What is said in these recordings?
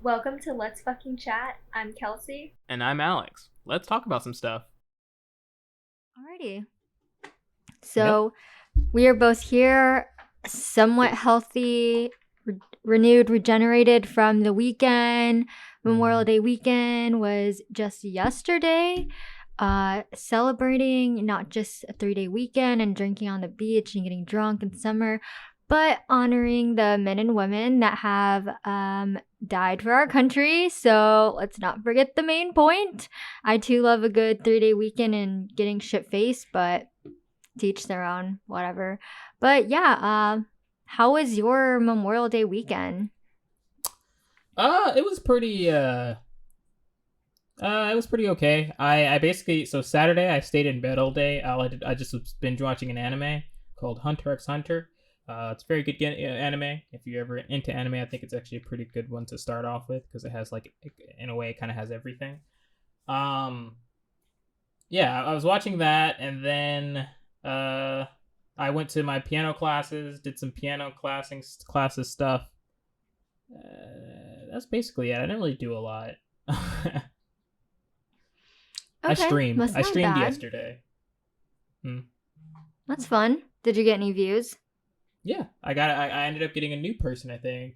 Welcome to Let's Fucking Chat. I'm Kelsey. And I'm Alex. Let's talk about some stuff. Alrighty. Yep. So we are both here, somewhat healthy, renewed, regenerated from the weekend. Memorial Day weekend was just yesterday. Celebrating not just a 3-day weekend and drinking on the beach and getting drunk in summer, but honoring the men and women that have died for our country. So let's not forget the main point. I too love a good 3-day weekend and getting shit faced, but teach their own, whatever. But yeah, how was your Memorial Day weekend? It was pretty it was pretty okay. I basically, so Saturday I stayed in bed all day. I just was binge watching an anime called Hunter x Hunter. It's a very good anime. If you're ever into anime, I think it's actually a pretty good one to start off with because it has like, in a way, it kind of has everything. Um, yeah, I was watching that, and then I went to my piano classes, did some piano classes stuff. That's basically it. I didn't really do a lot. I Okay, streamed. that's I not streamed bad. yesterday. Hmm. That's fun. Did you get any views? Yeah, I ended up getting a new person. I think.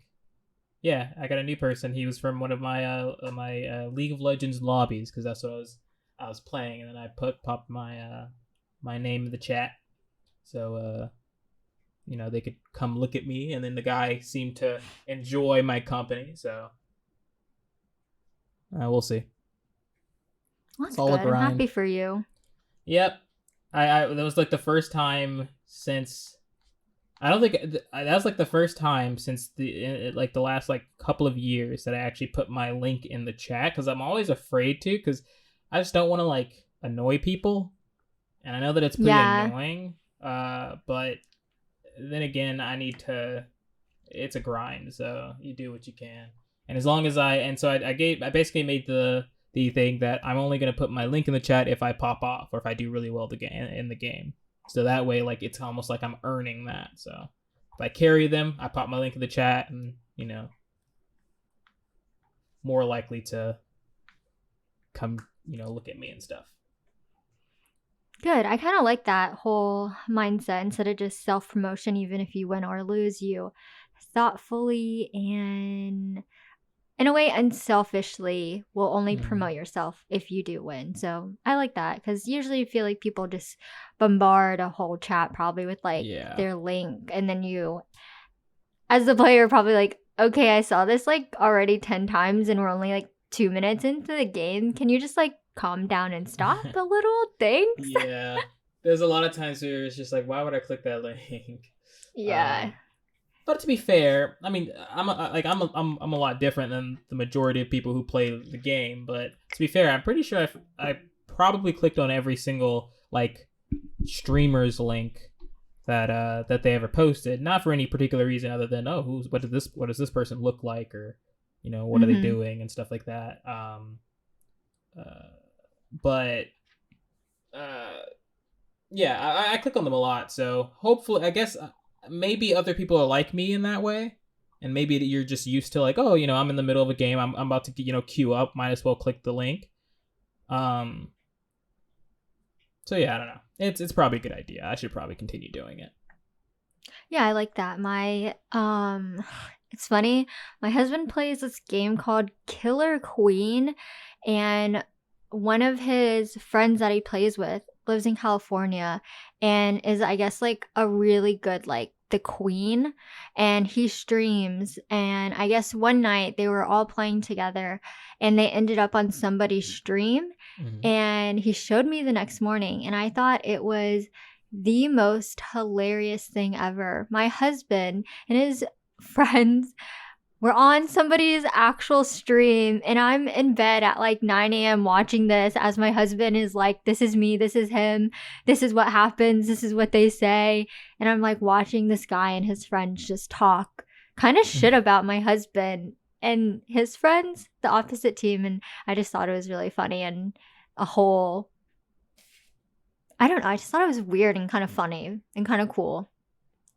Yeah, I got a new person. He was from one of my League of Legends lobbies because that's what I was playing, and then I popped my name in the chat, so they could come look at me, and then the guy seemed to enjoy my company. So we'll see. Well, It's that's all a good. I'm happy grind. for you. Yep. I that was like the first time since I don't think that was like the first time since like the last like couple of years that I actually put my link in the chat because I'm always afraid to because I just don't want to like annoy people, and I know that it's pretty Yeah. annoying. But then again, I need to. It's a grind, so you do what you can. And as long as I basically made the thing that I'm only gonna put my link in the chat if I pop off or if I do really well in the game. So that way, like it's almost like I'm earning that. So if I carry them, I pop my link in the chat, and more likely to come, look at me and stuff. Good. I kind of like that whole mindset instead of just self promotion, even if you win or lose, you thoughtfully and in a way unselfishly will only Mm. promote yourself if you do win. So I like that because usually I feel like people just bombard a whole chat probably with like Yeah. their link, and then you, as the player, probably like, okay, I saw this like already 10 times and we're only like 2 minutes into the game. Can you just like calm down and stop a little? Thanks. Yeah. There's a lot of times where it's just like, why would I click that link? Yeah. Um, But to be fair, I mean, I'm a lot different than the majority of people who play the game. But to be fair, I'm pretty sure I probably clicked on every single like streamer's link that they ever posted. Not for any particular reason other than what does this person look like, or what are they Mm-hmm. doing and stuff like that. Uh, but uh, yeah, I click on them a lot. So hopefully, I guess maybe other people are like me in that way, and maybe you're just used to like, oh, I'm in the middle of a game, I'm about to queue up, might as well click the link. Um. So yeah, I don't know. It's probably a good idea. I should probably continue doing it. Yeah, I like that. It's funny. My husband plays this game called Killer Queen, and one of his friends that he plays with lives in California and is, I guess, like a really good, like the queen, and he streams. And I guess one night they were all playing together and they ended up on somebody's stream, Mm-hmm. and he showed me the next morning, and I thought it was the most hilarious thing ever. My husband and his friends were on somebody's actual stream, and I'm in bed at like 9 a.m. watching this as my husband is like, this is me, this is him, this is what happens, this is what they say. And I'm like watching this guy and his friends just talk kind of shit about my husband and his friends, the opposite team. And I just thought it was really funny and a whole, I don't know. I just thought it was weird and kind of funny and kind of cool.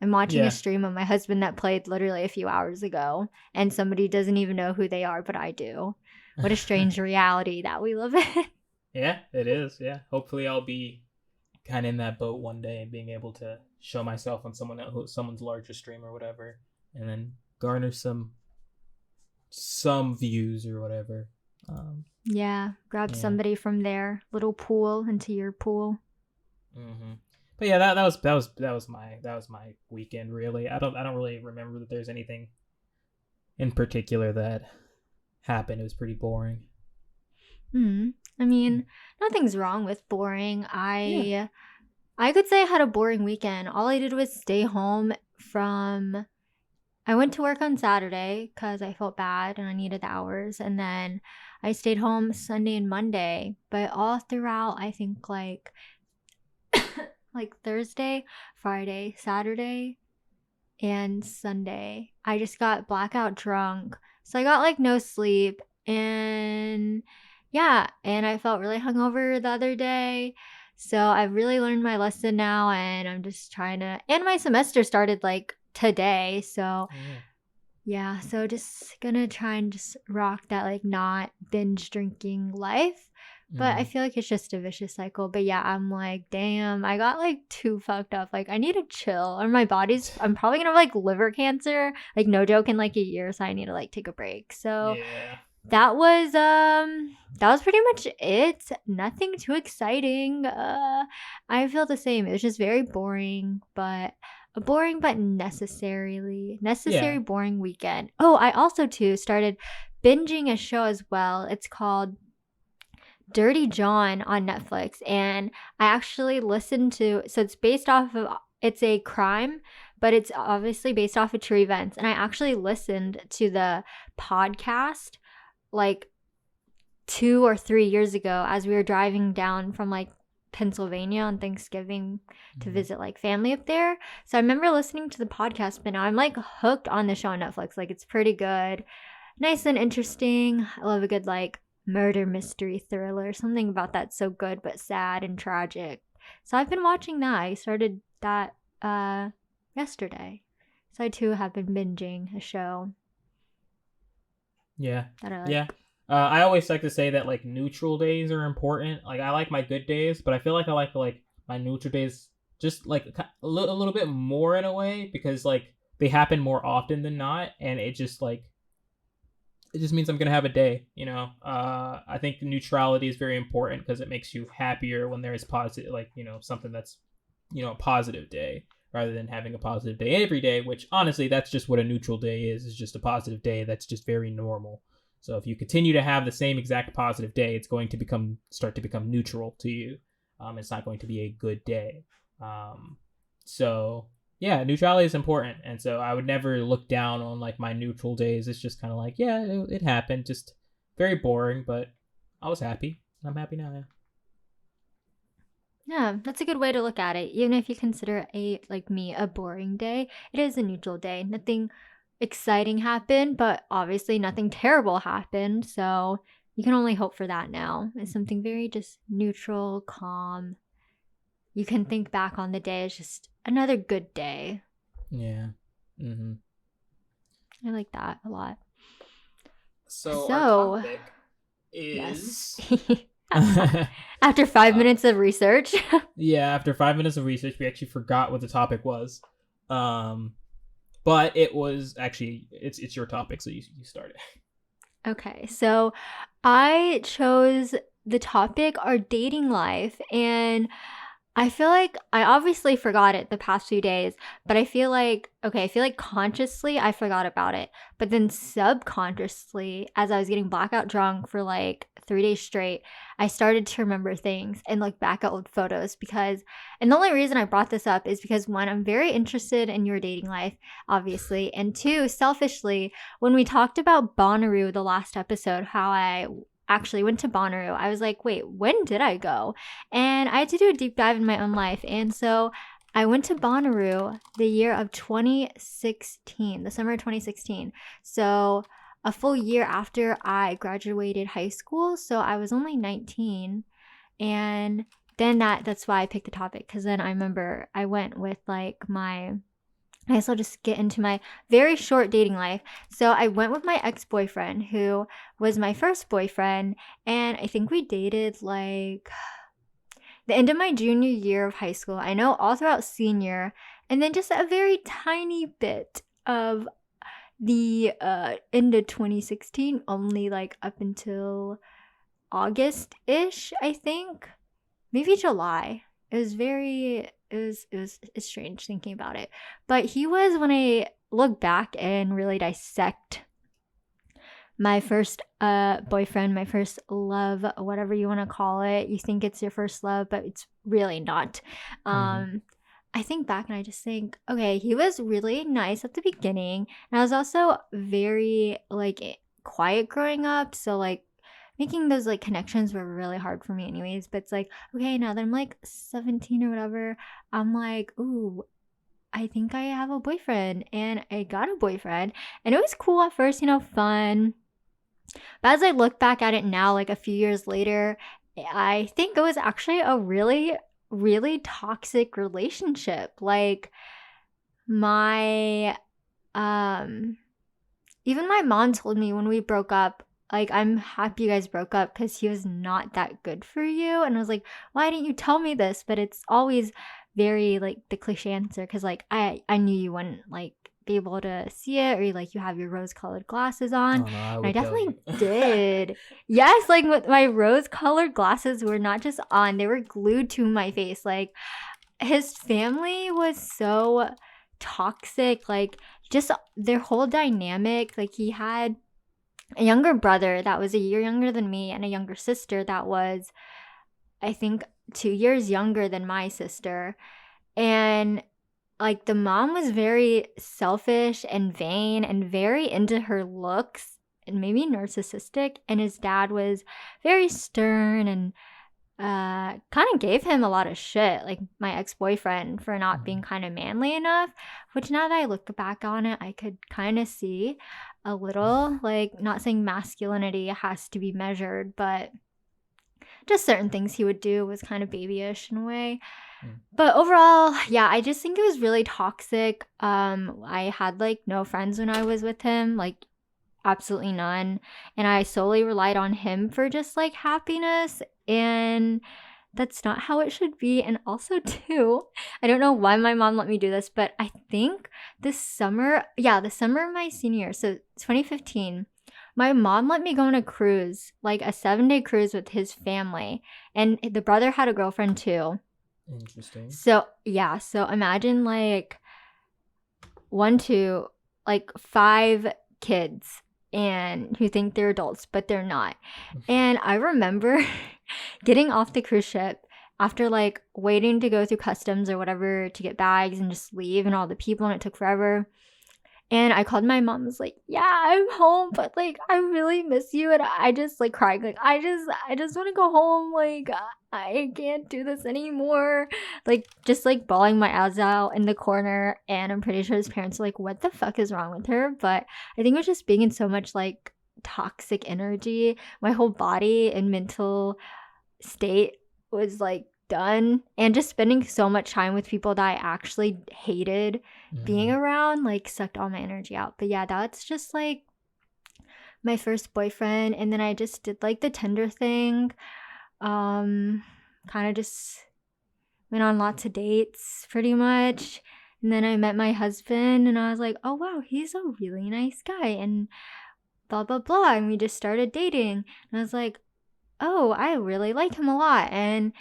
I'm watching a Yeah. stream of my husband that played literally a few hours ago, and somebody doesn't even know who they are, but I do. What a strange reality that we live in. Yeah, it is. Yeah. Hopefully I'll be kind of in that boat one day and being able to show myself on someone's larger stream or whatever, and then garner some views or whatever. Yeah, grab Yeah. somebody from their little pool into your pool. Mm-hmm. But yeah, that was my weekend. Really, I don't really remember that there's anything in particular that happened. It was pretty boring. I mean, nothing's wrong with boring. Yeah. I could say I had a boring weekend. All I did was stay home from I went to work on Saturday cuz I felt bad and I needed the hours, and then I stayed home Sunday and Monday, but all throughout I think like Thursday, Friday, Saturday, and Sunday, I just got blackout drunk. So I got like no sleep, and yeah, and I felt really hungover the other day. So I've really learned my lesson now, and I'm just trying to, and my semester started like today. So Oh, yeah. yeah, so just gonna try and just rock that like not binge drinking life. But I Mm-hmm. feel like it's just a vicious cycle. But yeah, I'm like, damn, I got like too fucked up. Like I need to chill. Or I'm probably gonna have like liver cancer. Like no joke in like a year, so I need to like take a break. So Yeah. that was pretty much it. Nothing too exciting. I feel the same. It was just very boring, but a boring but necessary Yeah. boring weekend. Oh, I also too started binging a show as well. It's called Dirty John on Netflix, and I actually listened to, so it's a crime, but it's obviously based off of true events, and I actually listened to the podcast like 2 or 3 years ago as we were driving down from like Pennsylvania on Thanksgiving to Mm-hmm. visit like family up there. So I remember listening to the podcast, but now I'm like hooked on the show on Netflix. Like it's pretty good, nice and interesting. I love a good like murder mystery thriller. Something about that so good but sad and tragic. So I've been watching that. I started that yesterday. So I too have been binging a show Yeah. that I Yeah. like. I always like to say that like neutral days are important. Like I like my good days, but I feel like I like my neutral days just like a little bit more in a way because like they happen more often than not, and it just means I'm gonna have a day. I think neutrality is very important because it makes you happier when there is positive, like something that's a positive day rather than having a positive day every day. Which honestly, that's just what a neutral day is just a positive day. That's just very normal. So if you continue to have the same exact positive day, it's going to start to become neutral to you. It's not going to be a good day. So yeah, neutrality is important, and so I would never look down on like my neutral days. It's just kind of like, yeah, it happened, just very boring, but I was happy. I'm happy now. Yeah. Yeah, that's a good way to look at it. Even if you consider a boring day, it is a neutral day. Nothing exciting happened, but obviously nothing terrible happened. So you can only hope for that now. It's something very just neutral, calm. You can think back on the day as just another good day. Yeah. Mm-hmm. I like that a lot. So our So, topic yes. is After 5 minutes uh, of research. yeah. After 5 minutes of research, we actually forgot what the topic was. Um, but it was actually it's your topic, so you start it. Okay, so I chose the topic our dating life, and I feel like I obviously forgot it the past few days, but I feel like consciously I forgot about it. But then subconsciously, as I was getting blackout drunk for like 3 days straight, I started to remember things and look back at old photos and the only reason I brought this up is because one, I'm very interested in your dating life, obviously, and two, selfishly, when we talked about Bonnaroo the last episode, how I actually went to Bonnaroo, I was like, wait, when did I go? And I had to do a deep dive in my own life. And so I went to Bonnaroo the year of 2016, the summer of 2016. So a full year after I graduated high school. So I was only 19. And then that's why I picked the topic. Because then I remember I went with like my I guess I'll just get into my very short dating life. So I went with my ex-boyfriend, who was my first boyfriend, and I think we dated like the end of my junior year of high school. I know all throughout senior, and then just a very tiny bit of the end of 2016, only like up until August-ish, I think. Maybe July. It's strange thinking about it. But he was, when I look back and really dissect my first boyfriend, my first love, whatever you want to call it. You think it's your first love, but it's really not. Mm-hmm. I think back and I just think, okay, he was really nice at the beginning. And I was also very like quiet growing up. So like making those like connections were really hard for me anyways. But it's like, okay, now that I'm like 17 or whatever, I'm like, ooh, I think I have a boyfriend. And I got a boyfriend. And it was cool at first, fun. But as I look back at it now, like a few years later, I think it was actually a really, really toxic relationship. Like my, um, even my mom told me when we broke up, like, I'm happy you guys broke up because he was not that good for you. And I was like, why didn't you tell me this? But it's always very like the cliche answer because like I knew you wouldn't like be able to see it, or like you have your rose colored glasses on. Oh no, I And I would tell definitely you. did. Yes, like my rose colored glasses were not just on, they were glued to my face. Like his family was so toxic, like just their whole dynamic. Like he had a younger brother that was a year younger than me and a younger sister that was, I think, 2 years younger than my sister. And like the mom was very selfish and vain and very into her looks and maybe narcissistic. And his dad was very stern and kind of gave him a lot of shit, like my ex-boyfriend, for not being Mhm. kind of manly enough, which now that I look back on it, I could kind of see a little, like, not saying masculinity has to be measured, but just certain things he would do was kind of babyish in a way. Mm. But overall, yeah, I just think it was really toxic. I had like no friends when I was with him, like absolutely none, and I solely relied on him for just like happiness, and that's not how it should be. And also too, I don't know why my mom let me do this, but I think this summer, yeah, the summer of my senior year, so 2015, my mom let me go on a cruise, like a 7-day cruise with his family, and the brother had a girlfriend too. Interesting. So yeah, so imagine like one, two, like 5 kids and who think they're adults, but they're not. And I remember getting off the cruise ship after like waiting to go through customs or whatever to get bags and just leave and all the people, and it took forever. And I called my mom, was like, yeah, I'm home, but like I really miss you. And I just like crying, like I just want to go home. Like I can't do this anymore. Like just like bawling my eyes out in the corner. And I'm pretty sure his parents were like, what the fuck is wrong with her? But I think it was just being in so much like toxic energy. My whole body and mental state was like done, and just spending so much time with people that I actually hated being Mm-hmm. around like sucked all my energy out. But yeah, that's just like my first boyfriend. And then I just did like the Tinder thing, um kind of just went on lots of dates pretty much. And then I met my husband and I was like, oh wow, he's a really nice guy, and blah blah blah, and we just started dating. And I was like, oh, I really like him a lot. And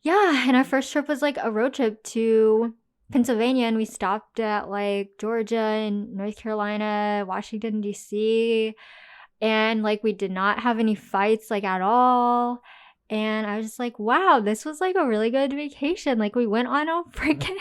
yeah, and our first trip was like a road trip to Pennsylvania, and we stopped at like Georgia and North Carolina, Washington, D.C., and like we did not have any fights like at all. And I was just like, wow, this was like a really good vacation. Like we went on a freaking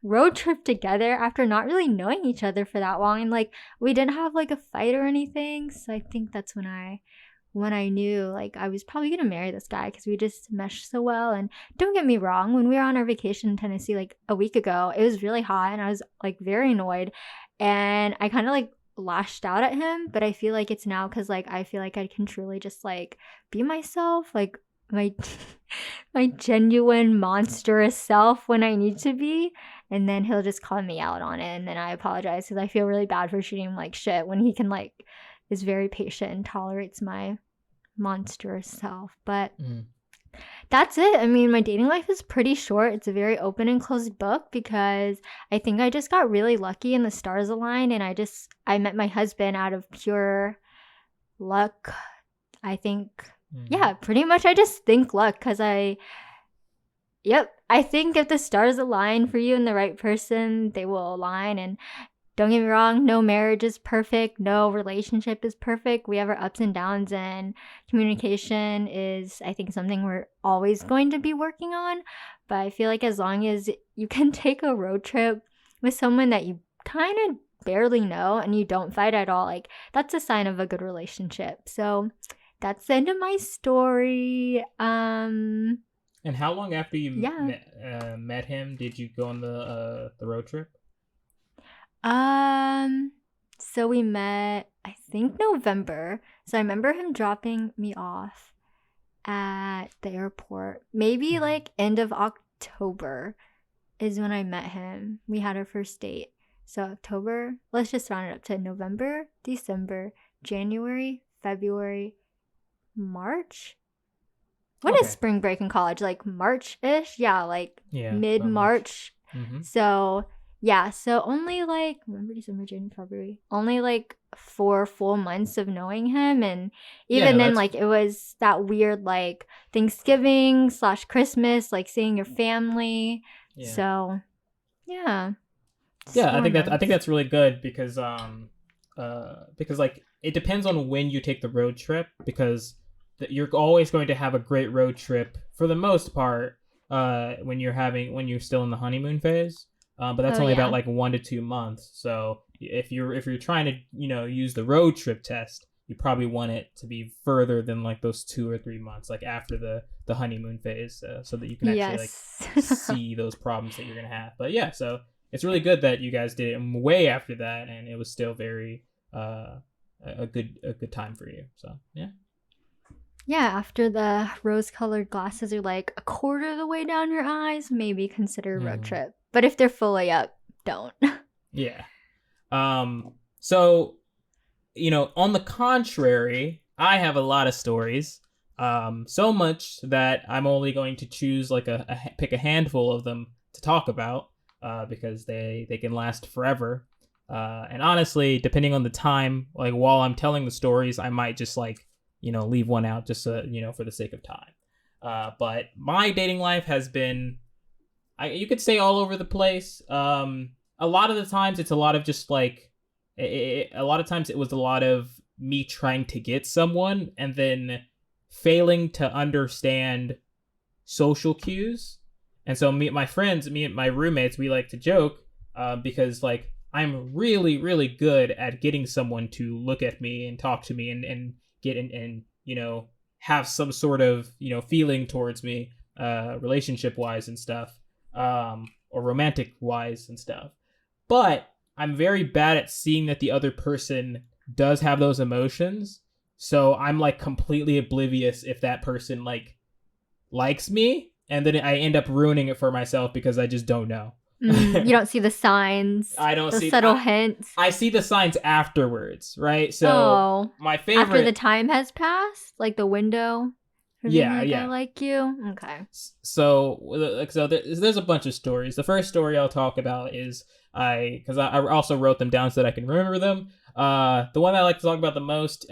road trip together after not really knowing each other for that long, and like we didn't have like a fight or anything. So I think that's when I knew like I was probably gonna marry this guy because we just meshed so well. And don't get me wrong, when we were on our vacation in Tennessee like a week ago, it was really hot and I was like very annoyed, and I kind of like lashed out at him. But I feel like it's now because like I feel like I can truly just like be myself, like my my genuine monstrous self when I need to be. and then he'll just call me out on it, and then I apologize because I feel really bad for treating him like shit when he can like is very patient and tolerates my monstrous self. But that's it. I mean, my dating life is pretty short. It's a very open and closed book because I think I just got really lucky and the stars aligned, and I met my husband out of pure luck. I think, yeah, pretty much I just think luck because I think if the stars align for you and the right person, they will align. And don't get me wrong, no marriage is perfect. No relationship is perfect. We have our ups and downs, and communication is, I think, something we're always going to be working on. But I feel like as long as you can take a road trip with someone that you kind of barely know and you don't fight at all, like that's a sign of a good relationship. So that's the end of my story. And how long after you met him did you go on the road trip? So we met, I think, November. So I remember him dropping me off at the airport. Maybe like end of October is when I met him. We had our first date. So October, let's just round it up to November, December, January, February, March. When is spring break in college? Like March-ish? Yeah, like mid-March. So yeah, so only like November, December, January, February. Only like 4 full months of knowing him. And even then, like it was that weird like Thanksgiving / Christmas, like seeing your family. Yeah. So yeah. Yeah, I think that's really good because like it depends on when you take the road trip, because you're always going to have a great road trip for the most part when you're still in the honeymoon phase. But that's only about like 1 to 2 months. So if you're trying to use the road trip test, you probably want it to be further than like those 2 or 3 months, like after the honeymoon phase, so that you can actually like see those problems that you're gonna have. But yeah, so it's really good that you guys did it way after that, and it was still very a good time for you. So yeah. Yeah, after the rose-colored glasses are like a quarter of the way down your eyes, maybe consider a road trip. But if they're fully up, don't. Yeah. So, on the contrary, I have a lot of stories. So much that I'm only going to choose like pick a handful of them to talk about, because they can last forever. And honestly, depending on the time, like while I'm telling the stories, I might just like leave one out just for the sake of time. But my dating life has been, you could say, all over the place. A lot of the times it's a lot of just like, a lot of times it was a lot of me trying to get someone and then failing to understand social cues. And so me and my roommates, we like to joke because like I'm really, really good at getting someone to look at me and talk to me and get in and have some sort of feeling towards me, relationship wise and stuff, or romantic wise and stuff. But I'm very bad at seeing that the other person does have those emotions. So I'm like completely oblivious if that person like likes me, and then I end up ruining it for myself because I just don't know. You don't see the signs. I don't see the subtle hints. I see the signs afterwards, right? So my favorite, after the time has passed, like the window. I like you. Okay. So there's a bunch of stories. The first story I'll talk about is because I also wrote them down so that I can remember them. The one I like to talk about the most,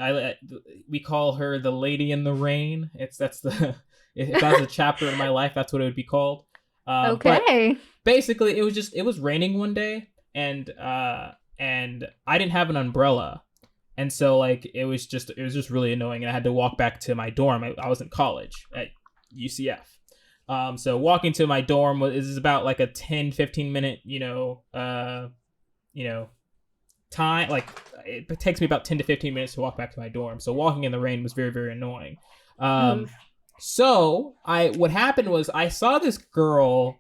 we call her the Lady in the Rain. If that's a chapter in my life, that's what it would be called. Okay. But basically, it was raining one day, and I didn't have an umbrella, and so like it was just really annoying, and I had to walk back to my dorm. I was in college at UCF. So walking to my dorm is about like a 10-15 minute time. Like it takes me about 10 to 15 minutes to walk back to my dorm. So walking in the rain was very, very annoying. So what happened was I saw this girl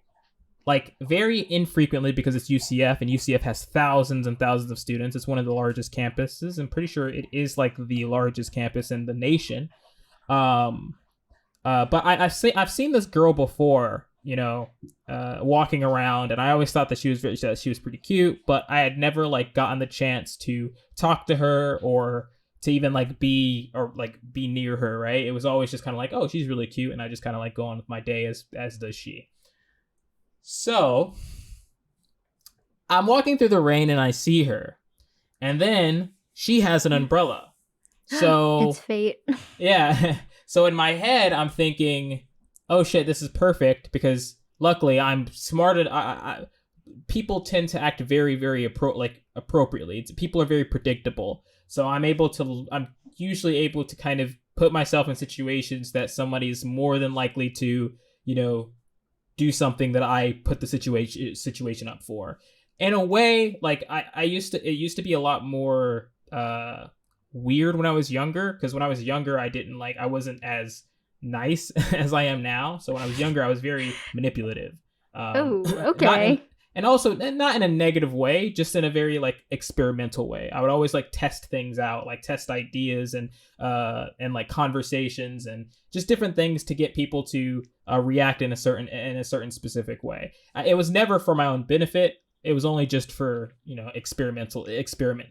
like very infrequently because it's UCF, and UCF has thousands and thousands of students. It's one of the largest campuses. I'm pretty sure it is like the largest campus in the nation. But I've seen this girl before, walking around, and I always thought that she was pretty cute, but I had never like gotten the chance to talk to her or to even like be near her, right? It was always just kind of like, oh, she's really cute, and I just kind of like go on with my day as does she. So I'm walking through the rain and I see her, and then she has an umbrella. So it's fate. Yeah. So in my head, I'm thinking, oh shit, this is perfect, because luckily I'm smarter. People tend to act very, very appropriately. People are very predictable. So I'm usually able to kind of put myself in situations that somebody's more than likely to, do something that I put the situation up for. In a way, like it used to be a lot more weird when I was younger, because when I was younger, I wasn't as nice as I am now. So when I was younger, I was very manipulative. Oh, okay. And also not in a negative way, just in a very like experimental way. I would always like test things out, like test ideas and like conversations and just different things to get people to react in a certain specific way. It was never for my own benefit. It was only just for experiment's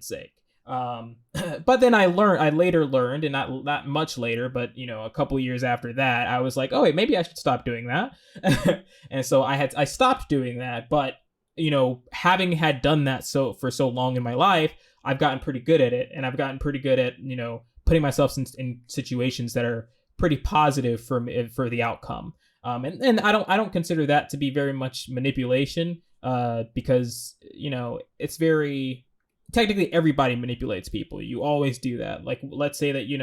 sake. But then I later learned, and not much later, but a couple years after that, I was like, oh wait, maybe I should stop doing that. And so I stopped doing that. But having had done that for so long in my life, I've gotten pretty good at it, and I've gotten pretty good at putting myself in situations that are pretty positive for the outcome. And I don't consider that to be very much manipulation, because it's very, technically everybody manipulates people. You always do that. Like, let's say that you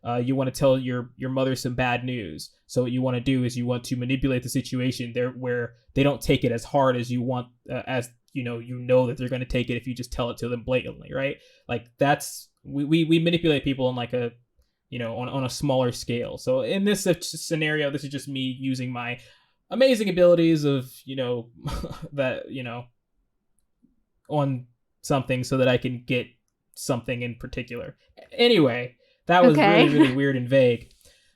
want to tell your mother some bad news. So what you want to do is you want to manipulate the situation there where they don't take it as hard as you want, as that they're going to take it if you just tell it to them blatantly, right? Like that's we manipulate people on like a on a smaller scale. So in this scenario, this is just me using my amazing abilities of that on something so that I can get something in particular. Anyway, that was really, really weird and vague.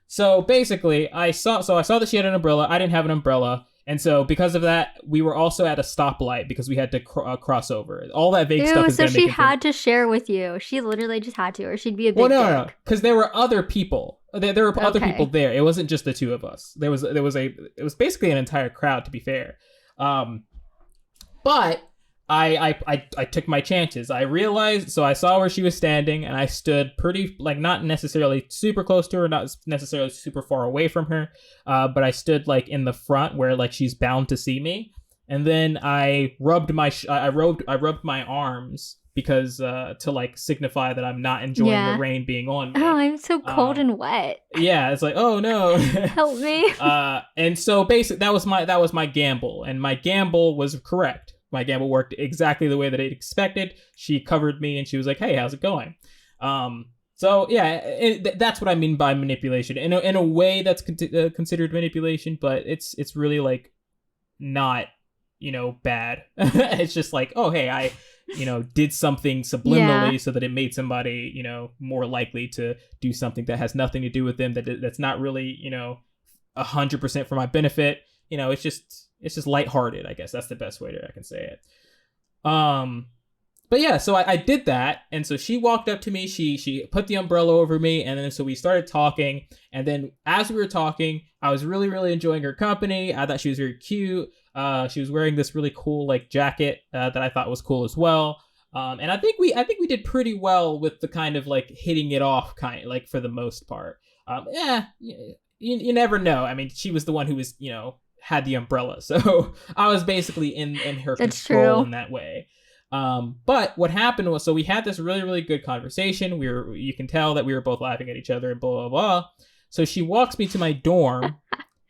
So basically, I saw that she had an umbrella. I didn't have an umbrella. And so because of that, we were also at a stoplight because we had to cross over. All that vague stuff is so she had to share with you. She literally just had to, or she'd be a big no, because there were other people. There were other people there. It wasn't just the two of us. It was basically an entire crowd, to be fair. But I took my chances. I realized, so I saw where she was standing, and I stood pretty, like, not necessarily super close to her, not necessarily super far away from her, but I stood like in the front where like she's bound to see me. And then I rubbed my arms because to like signify that I'm not enjoying the rain being on me. Oh, I'm so cold and wet. Yeah, it's like, oh no, help me. And so basically that was my gamble, and my gamble was correct. My gamble worked exactly the way that I expected. She covered me and she was like, hey, how's it going? So yeah, that's what I mean by manipulation. In a way that's considered manipulation, but it's really like not, bad. It's just like, oh, hey, I, did something subliminally so that it made somebody, more likely to do something that has nothing to do with them, that's not really, 100% for my benefit. It's just lighthearted, I guess. That's the best way I can say it. But yeah, so I did that. And so she walked up to me. She put the umbrella over me. And then so we started talking. And then as we were talking, I was really, really enjoying her company. I thought she was very cute. She was wearing this really cool like jacket that I thought was cool as well. And I think we did pretty well with the kind of like hitting it off kind, like for the most part. You never know. I mean, she was the one who was, had the umbrella, so I was basically in her control in that way. But what happened was, so we had this really, really good conversation. You can tell that we were both laughing at each other and blah blah blah. So she walks me to my dorm,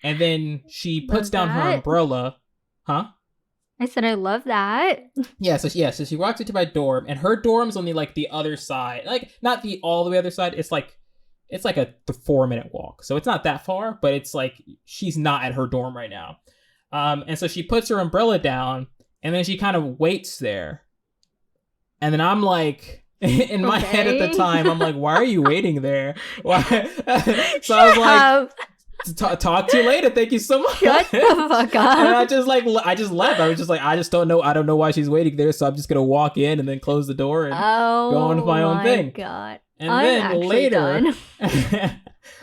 and then she puts down her umbrella. Huh? I said I love that. So she walks into my dorm, and her dorm's on the other side, like not the all the way other side. It's like a 4-minute walk. So it's not that far, but it's like she's not at her dorm right now. And so she puts her umbrella down, and then she kind of waits there. And then I'm like, in my head at the time, I'm like, why are you waiting there? Why? So I was like, Talk to you later. Thank you so much. Shut the fuck up. And I just left. I was just like, I just don't know. I don't know why she's waiting there. So I'm just gonna walk in and then close the door and go on with my own thing. God. And I'm then later, done.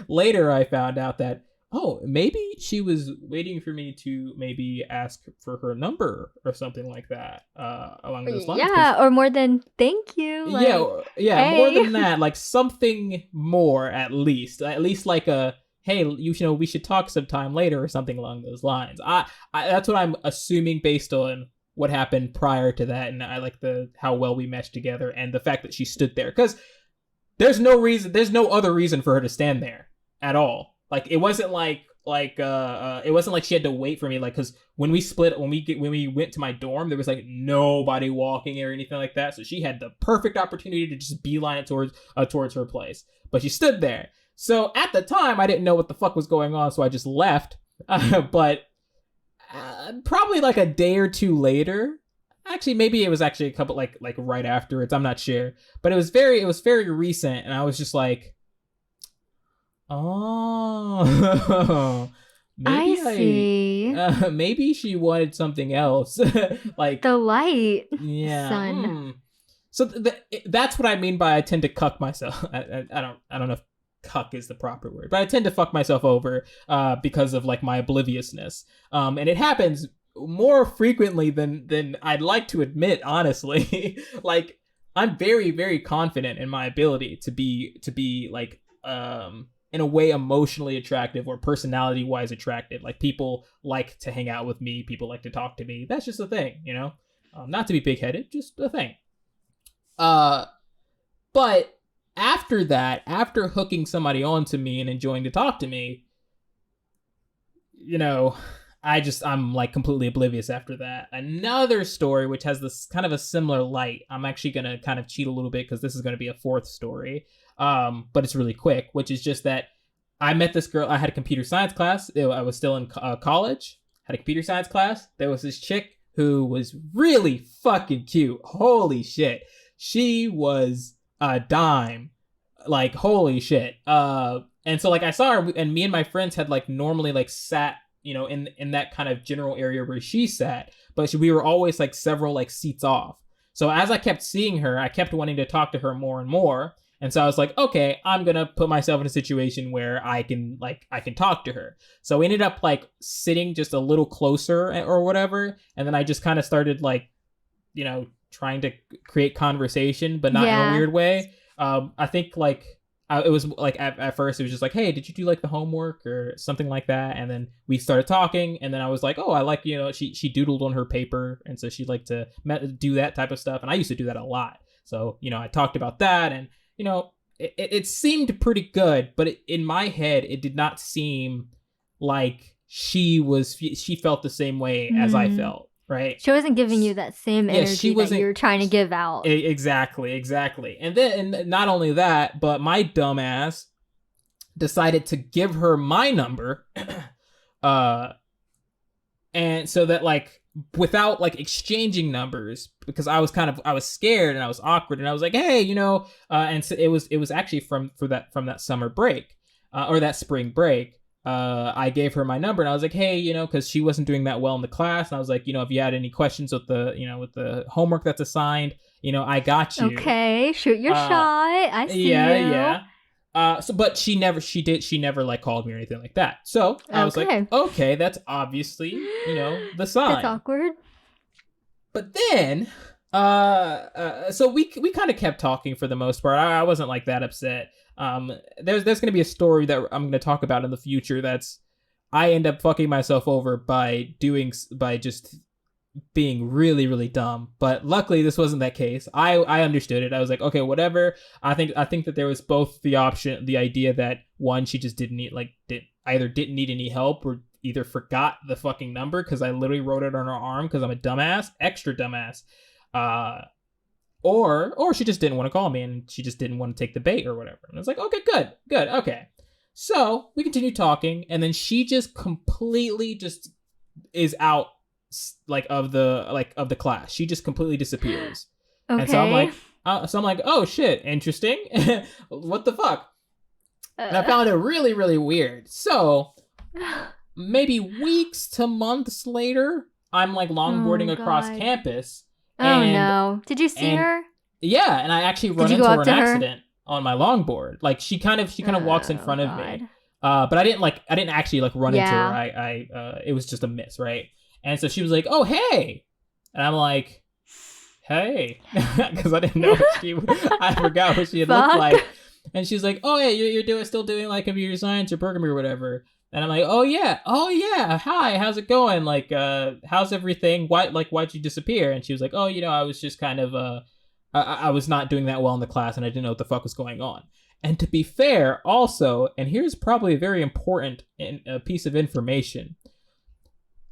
later I found out that, oh, maybe she was waiting for me to maybe ask for her number or something like that, along those lines. Yeah, or more than thank you. Like, yeah, hey. more than that, like something more at least like a, hey, you know, we should talk sometime later or something along those lines. I that's what I'm assuming based on what happened prior to that, and I like how well we meshed together and the fact that she stood there, because there's no other reason for her to stand there at all. Like it wasn't like it wasn't like she had to wait for me, like, because when we went to my dorm, there was like nobody walking or anything like that, so she had the perfect opportunity to just beeline it towards her place, but she stood there. So at the time, I didn't know what the fuck was going on, so I just left. But probably like a day or two later, actually, maybe it was actually a couple like right afterwards. I'm not sure, but it was very recent, and I was just like, oh, maybe I see. maybe she wanted something else, like The light, yeah. son. So that's what I mean by I tend to cuck myself. I don't know if cuck is the proper word, but I tend to fuck myself over because of like my obliviousness, and it happens more frequently than I'd like to admit, honestly. Like I'm very, very confident in my ability to be like in a way emotionally attractive or personality wise attractive. Like people like to hang out with me, people like to talk to me. That's just a thing, you know. Not to be big-headed, just a thing. But after that, after hooking somebody onto me and enjoying to talk to me, you know, I'm like completely oblivious after that. Another story which has this kind of a similar light. I'm actually going to kind of cheat a little bit because this is going to be a fourth story. But it's really quick, which is just that I met this girl. I had a computer science class. I was still in college, had a computer science class. There was this chick who was really fucking cute. Holy shit. She was a dime. Like, holy shit. And so like I saw her, and me and my friends had like normally like sat, you know, in that kind of general area where she sat, but we were always like several like seats off. So as I kept seeing her, I kept wanting to talk to her more and more. And so I was like, okay, I'm going to put myself in a situation where I can talk to her. So we ended up like sitting just a little closer or whatever. And then I just kind of started like, you know, trying to create conversation, but not in a weird way. I think like it was like at first it was just like, hey, did you do like the homework or something like that? And then we started talking, and then I was like, oh, I like, you know, she doodled on her paper, and so she'd like to do that type of stuff, and I used to do that a lot. So, you know, I talked about that, and you know, it seemed pretty good, but in my head, it did not seem like she felt the same way as I felt. Right. She wasn't giving you that same energy that you were trying to give out. Exactly. And then not only that, but my dumbass decided to give her my number. And so that like without like exchanging numbers, because I was scared and I was awkward, and I was like, hey, you know, and so it was actually from that summer break, or that spring break. I gave her my number, and I was like, hey, you know, because she wasn't doing that well in the class, and I was like, you know, if you had any questions with the homework that's assigned, you know, I got you. Okay, shoot your shot. I see you. Yeah. But she never like called me or anything like that. So I was like, okay, that's obviously, you know, the sign. That's awkward. But then, so we kind of kept talking for the most part. I wasn't like that upset. There's going to be a story that I'm going to talk about in the future that's I end up fucking myself over by just being really, really dumb. But luckily this wasn't that case. I understood it. I was like, okay, whatever. I think that there was both the idea that one, she just didn't need any help, or either forgot the fucking number because I literally wrote it on her arm because I'm a dumbass, extra dumbass. Or she just didn't want to call me, and she just didn't want to take the bait or whatever. And I was like, okay, good, okay. So we continued talking, and then she just completely just is out of the class. She just completely disappears. Okay. And so I'm like, oh shit, interesting. What the fuck? And I found it really, really weird. So Maybe weeks to months later, I'm like Oh longboarding across God. campus, Oh and no. Did you see and her? yeah, and I actually Did run you go into her up in to her? accident on my longboard. Like she kind of walks in Oh front of God. me, but I didn't actually like run into her. Yeah. I it was just a miss, right? And so she was like, "Oh hey," and I'm like, "Hey," because I didn't know I forgot what she had looked Fuck. like, and she's like, "Oh yeah, you're still doing like computer science or programming or whatever." And I'm like, oh yeah, hi, how's it going? Like, how's everything? Why'd you disappear? And she was like, oh, I was just kind of, I was not doing that well in the class, and I didn't know what the fuck was going on. And to be fair, also, and here's probably a very important piece of information,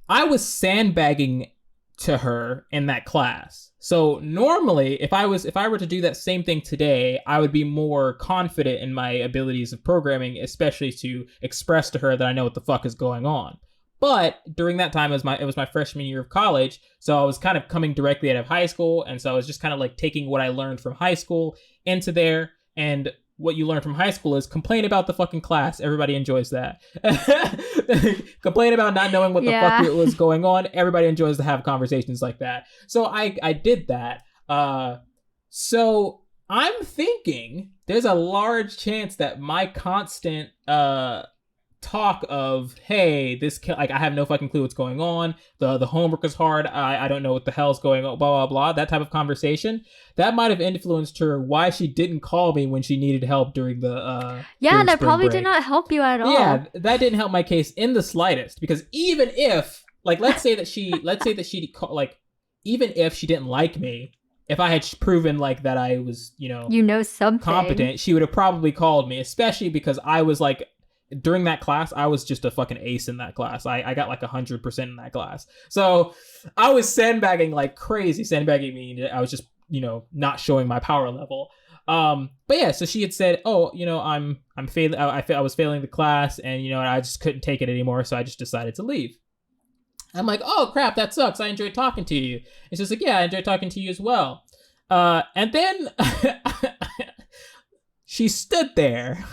I was sandbagging to her in that class. So normally, if I were to do that same thing today, I would be more confident in my abilities of programming, especially to express to her that I know what the fuck is going on. But during that time, it was my freshman year of college, so I was kind of coming directly out of high school, and so I was just kind of like taking what I learned from high school into there. And what you learn from high school is complain about the fucking class. Everybody enjoys that. Complain about not knowing what the fuck Yeah. was going on. Everybody enjoys to have conversations like that. So I did that. So I'm thinking there's a large chance that my constant talk of, hey, like I have no fucking clue what's going on, the homework is hard, I don't know what the hell's going on, blah blah blah, that type of conversation, that might have influenced her why she didn't call me when she needed help Yeah, during that spring probably did break. not help you at Yeah, all. that didn't help my case in the slightest, because even if, like, like, even if she didn't like me, if I had proven like that I was, You know something. competent, she would have probably called me, especially because I was like, during that class, I was just a fucking ace in that class. I got like 100% in that class. So I was sandbagging like crazy. Sandbagging meaning I was just, not showing my power level. But yeah, so she had said, "Oh, I'm failing. I was failing the class, and I just couldn't take it anymore, so I just decided to leave." I'm like, "Oh crap, that sucks. I enjoyed talking to you." It's just like, "Yeah, I enjoyed talking to you as well." And then she stood there.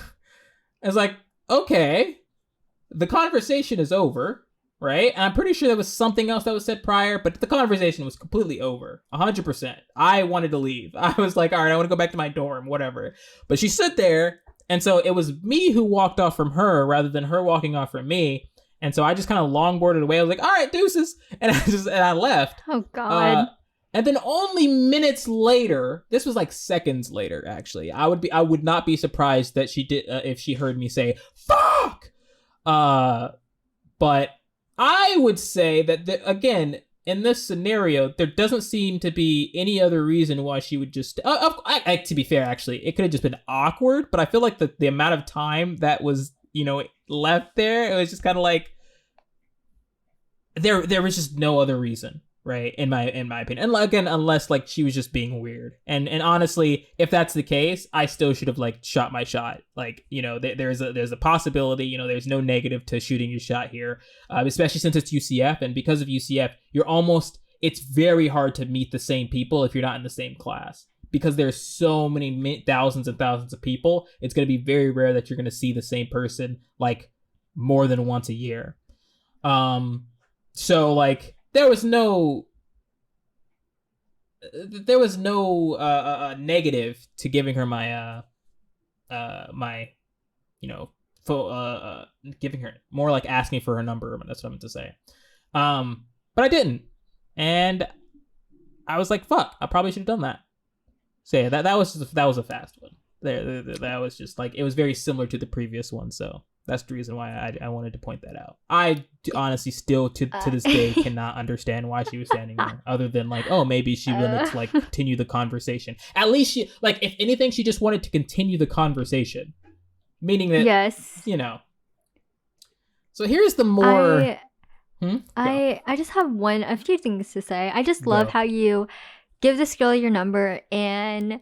I was like, "Okay, the conversation is over." Right? And I'm pretty sure there was something else that was said prior, but the conversation was completely over. 100%. I wanted to leave. I was like, all right, I want to go back to my dorm, whatever. But she stood there. And so it was me who walked off from her rather than her walking off from me. And so I just kind of longboarded away. I was like, all right, deuces. And I left. Oh Uh, God. and then only minutes later, this was like seconds later, actually. I would not be surprised that she did, if she heard me say, fuck! But I would say that, again, in this scenario, there doesn't seem to be any other reason why she would just. To be fair, actually, it could have just been awkward. But I feel like the amount of time that was left there, it was just kind of like there was just no other reason, right? In my opinion, and again, unless like she was just being weird. And honestly, if that's the case, I still should have like shot my shot. Like there's a possibility. There's no negative to shooting your shot here, especially since it's UCF, and because of UCF, it's very hard to meet the same people if you're not in the same class. Because there's so many thousands and thousands of people, it's going to be very rare that you're going to see the same person like more than once a year. So like there was no negative to giving her my giving her, more like asking for her number. That's what I meant to say. But I didn't, and I was like, fuck, I probably should have done that. So yeah, that was a fast one. That was just like, it was very similar to the previous one, so that's the reason why I wanted to point that out. I honestly still to this day cannot understand why she was standing there, other than like, oh, maybe she wanted to like continue the conversation. At least she, like, if anything, she just wanted to continue the conversation, meaning that Yes. So here's the more. I just have a few things to say. I just love Go. how you give this girl your number and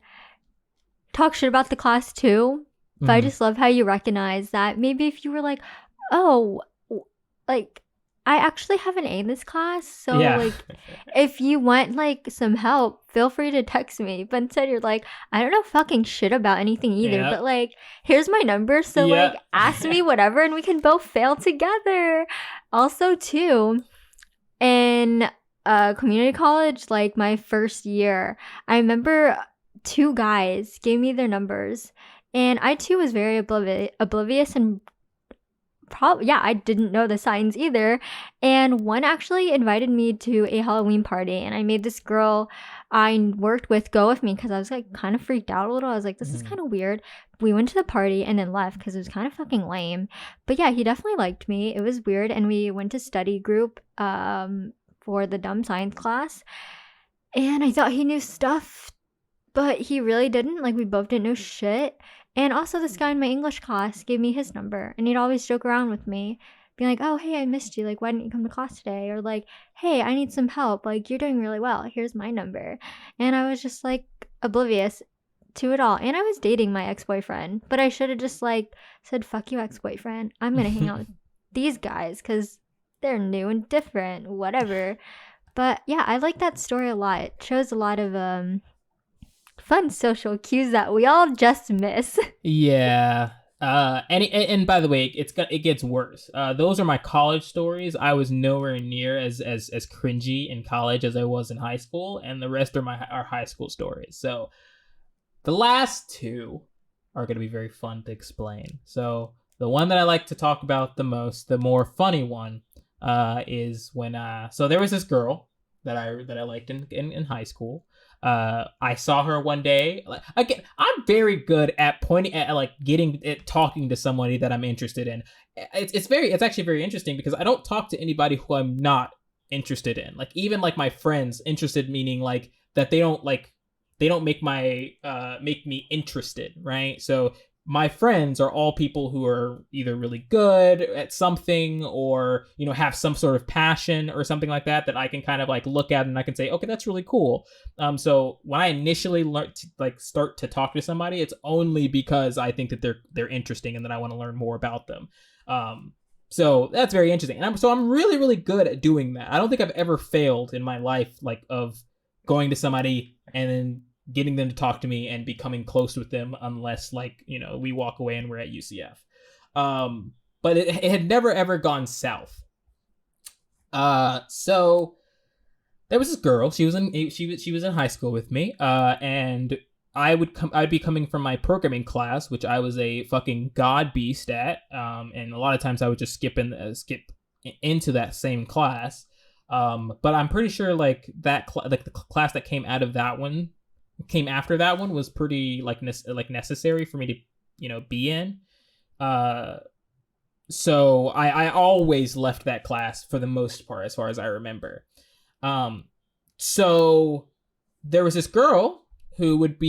talk shit about the class too. But I just love how you recognize that maybe if you were like, oh, like, I actually have an A in this class, so Yeah. like if you want like some help, feel free to text me. But instead you're like, I don't know fucking shit about anything either, Yeah. but like here's my number, so Yeah. like ask me whatever and we can both fail together. Also too, in community college, like my first year, I remember two guys gave me their numbers, and I too was very oblivious and I didn't know the signs either. And one actually invited me to a Halloween party, and I made this girl I worked with go with me because I was like kind of freaked out a little. I was like, this is Mhm. kind of weird. We went to the party and then left because it was kind of fucking lame. But yeah, he definitely liked me. It was weird, and we went to study group for the dumb science class, and I thought he knew stuff, but he really didn't. Like, we both didn't know shit. And also, this guy in my English class gave me his number, and he'd always joke around with me, being like, oh, hey, I missed you. Like, why didn't you come to class today? Or like, hey, I need some help. Like, you're doing really well. Here's my number. And I was just like oblivious to it all. And I was dating my ex boyfriend, but I should have just like said, fuck you, ex boyfriend. I'm going to hang out with these guys because they're new and different, whatever. But yeah, I like that story a lot. It shows a lot of fun social cues that we all just miss. Yeah. And by the way, it gets worse. Those are my college stories. I was nowhere near as cringy in college as I was in high school, and the rest are our high school stories. So the last two are going to be very fun to explain. So the one that I like to talk about the most, the more funny one, is when so there was this girl that I liked in high school. I saw her one day. Like, again, I'm very good at pointing at like talking to somebody that I'm interested in. It's actually very interesting because I don't talk to anybody who I'm not interested in. Like, even like my friends, interested meaning like that they don't make me interested, right? So my friends are all people who are either really good at something or, you know, have some sort of passion or something like that I can kind of like look at and I can say, okay, that's really cool. So when I initially learn to like start to talk to somebody, it's only because I think that they're interesting and that I want to learn more about them. So that's very interesting. And I'm really, really good at doing that. I don't think I've ever failed in my life, like, of going to somebody and then getting them to talk to me and becoming close with them, unless, like, you know, we walk away and we're at UCF. But it had never ever gone south. So there was this girl. She was in high school with me. And I'd be coming from my programming class, which I was a fucking god beast at. And a lot of times I would just skip into that same class. But I'm pretty sure like like the class that came after that one was pretty like necessary for me to, you know, be in. So I always left that class for the most part, as far as I remember. So there was this girl who would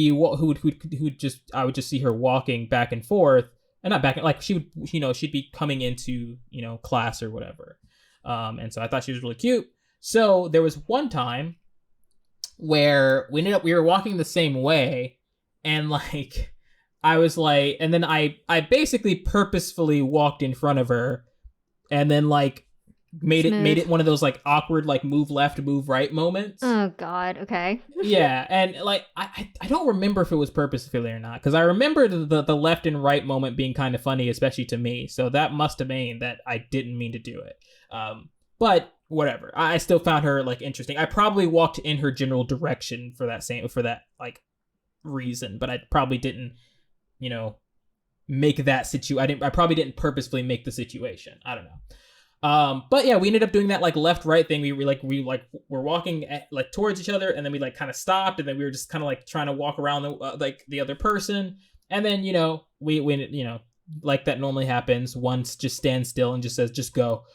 just, I would just see her walking back and forth, and not back, like she would, you know, she'd be coming into, you know, class or whatever. And so I thought she was really cute. So there was one time where we were walking the same way, and like I was like, and then I basically purposefully walked in front of her, and then like made Smooth. it one of those like awkward like move left, move right moments. Oh God. Okay. Yeah, and like I don't remember if it was purposefully or not, because I remember the left and right moment being kind of funny, especially to me. So that must have meant that I didn't mean to do it. But whatever. I still found her like interesting. I probably walked in her general direction for that like reason, but I probably didn't, you know, make that I probably didn't purposefully make the situation. I don't know. But yeah, we ended up doing that like left right thing. We were walking like towards each other, and then we like kind of stopped, and then we were just kind of like trying to walk around the other person, and then, you know, we you know, like that normally happens, one just stands still and just says, just go.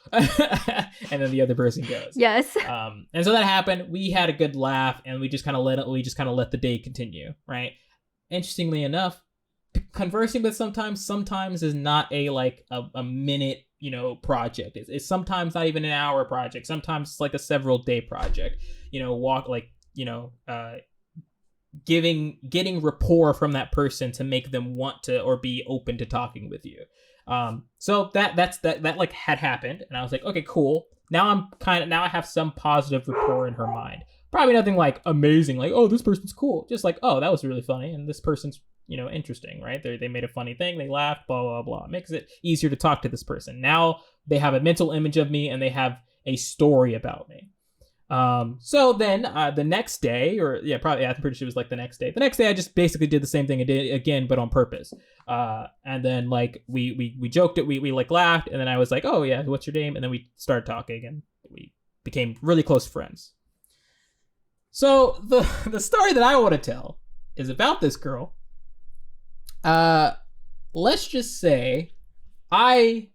And then the other person goes. Yes. And so that happened. We had a good laugh, and we just kind of let the day continue, right? Interestingly enough, conversing with sometimes is not a minute, you know, project. It's sometimes not even an hour project. Sometimes it's like a several day project, you know, getting rapport from that person to make them want to or be open to talking with you. So that like had happened, and I was like, okay, cool. now I have some positive rapport in her mind. Probably nothing like amazing, like, oh, this person's cool. Just like, oh, that was really funny, and this person's, interesting, right? They made a funny thing, they laughed, blah blah blah. It makes it easier to talk to this person. Now they have a mental image of me, and they have a story about me. So then the next day, I'm pretty sure it was like the next day. The next day, I just basically did the same thing I did again, but on purpose. And then like we joked it, we like laughed, and then I was like, oh yeah, what's your name? And then we started talking, and we became really close friends. So the story that I want to tell is about this girl. Let's just say I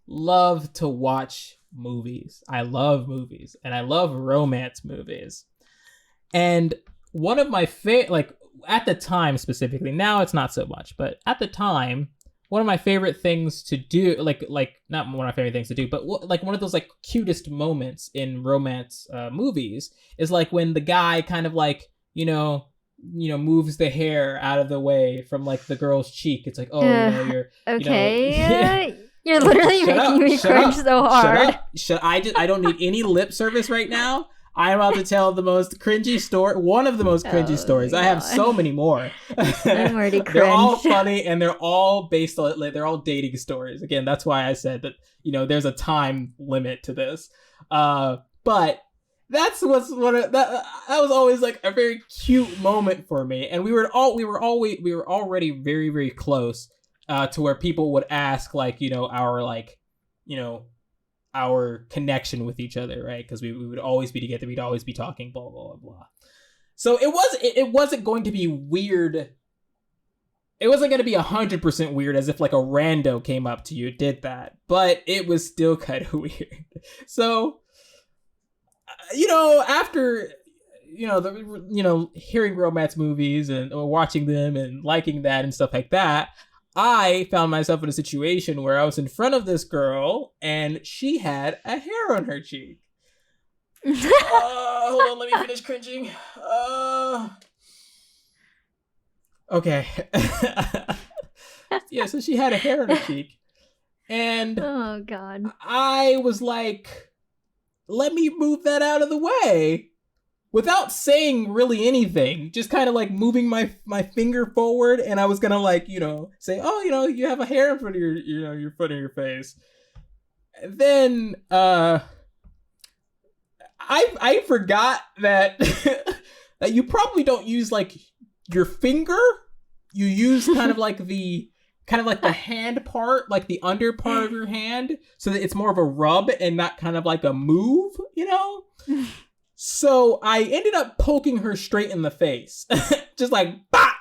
love to watch movies. I love movies, and I love romance movies. And one of my like at the time specifically, now it's not so much, but at the time, one of my favorite things to do, like not one of my favorite things to do, but like one of those like cutest moments in romance movies is like when the guy kind of like, moves the hair out of the way from like the girl's cheek. It's like, oh, you're okay. You're literally making me cringe so hard. I don't need any lip service right now. I'm about to tell the most cringy story. One of the most cringy stories. I have so many more. I'm already cringe. They're all funny, and they're all based on, they're all dating stories. Again, that's why I said that, there's a time limit to this. But that's that was always like a very cute moment for me. And we were already very, very close. To where people would ask, like, our connection with each other, right? Because we would always be together, we'd always be talking, blah blah blah. So it wasn't going to be weird. It wasn't going to be 100% weird, as if like a rando came up to you, did that, but it was still kind of weird. So, after hearing romance movies or watching them and liking that and stuff like that, I found myself in a situation where I was in front of this girl and she had a hair on her cheek. Hold on, let me finish cringing. Okay. Yeah, so she had a hair on her cheek. And oh god. I was like, let me move that out of the way. Without saying really anything, just kind of like moving my finger forward, and I was gonna like, say, oh, you have a hair in front of your front of your face. And then I forgot that that you probably don't use like your finger. You use kind of like the hand part, like the under part of your hand, so that it's more of a rub and not kind of like a move, So I ended up poking her straight in the face. Just like, bah!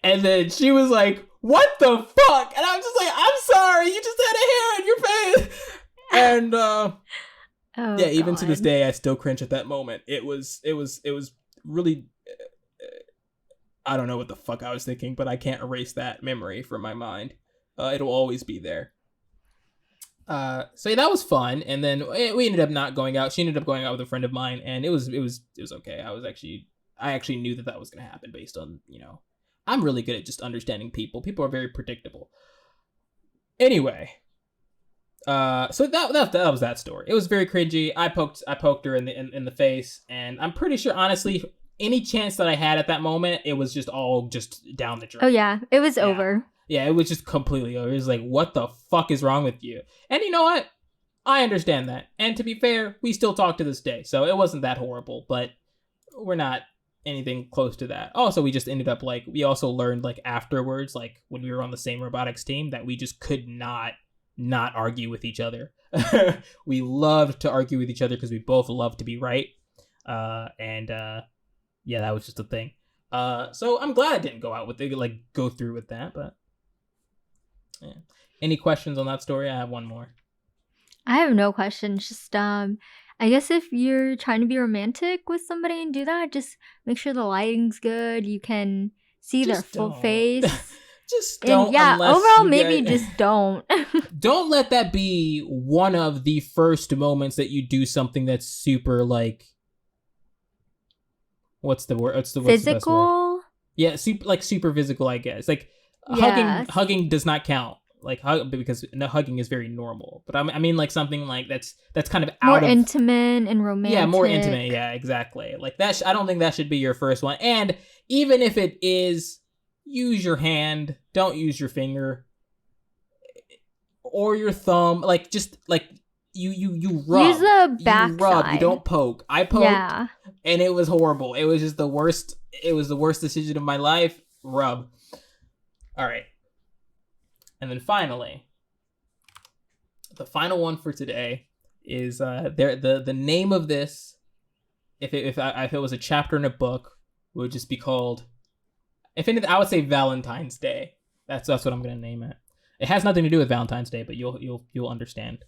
And then she was like, what the fuck? And I'm just like, I'm sorry, you just had a hair in your face. And even to this day, I still cringe at that moment. It was really, I don't know what the fuck I was thinking, but I can't erase that memory from my mind. It'll always be there. So yeah, that was fun, and then we ended up not going out. She ended up going out with a friend of mine, and it was okay. I actually knew that was gonna happen based on, I'm really good at just understanding people. People are very predictable. Anyway, so that was that story. It was very cringy. I poked her in the face, and I'm pretty sure, honestly, any chance that I had at that moment, it was just all just down the drain. Oh yeah, it was over. Yeah, it was just completely over. It was like, what the fuck is wrong with you? And you know what? I understand that. And to be fair, we still talk to this day. So it wasn't that horrible, but we're not anything close to that. Also, we just ended up like, we also learned like afterwards, like when we were on the same robotics team, that we just could not argue with each other. We loved to argue with each other because we both love to be right. Yeah, that was just a thing. So I'm glad I didn't go through with that, but yeah. Any questions on that story? I have one more. I have no questions. Just I guess if you're trying to be romantic with somebody and do that, just make sure the lighting's good. You can see their full face. Just don't. And yeah, overall, maybe just don't. Don't let that be one of the first moments that you do something that's super like. What's the word? What's the physical? Yeah, super physical, I guess. Like hugging does not count. like hug, because no, hugging is very normal. But I mean like something like that's kind of More out of intimate and romantic. yeah, more intimate. Yeah, exactly. Like that. I don't think that should be your first one. And even if it is, use your hand. Don't use your finger or your thumb. Like just like you rub. Use the back you rub. side. You don't poke. I poked, Yeah. and it was horrible. It was just the worst. It was the worst decision of my life. Rub. All right. And then finally, the final one for today is the name of this. If it was a chapter in a book, would just be called. If anything, I would say Valentine's Day. That's what I'm gonna name it. It has nothing to do with Valentine's Day, but you'll understand.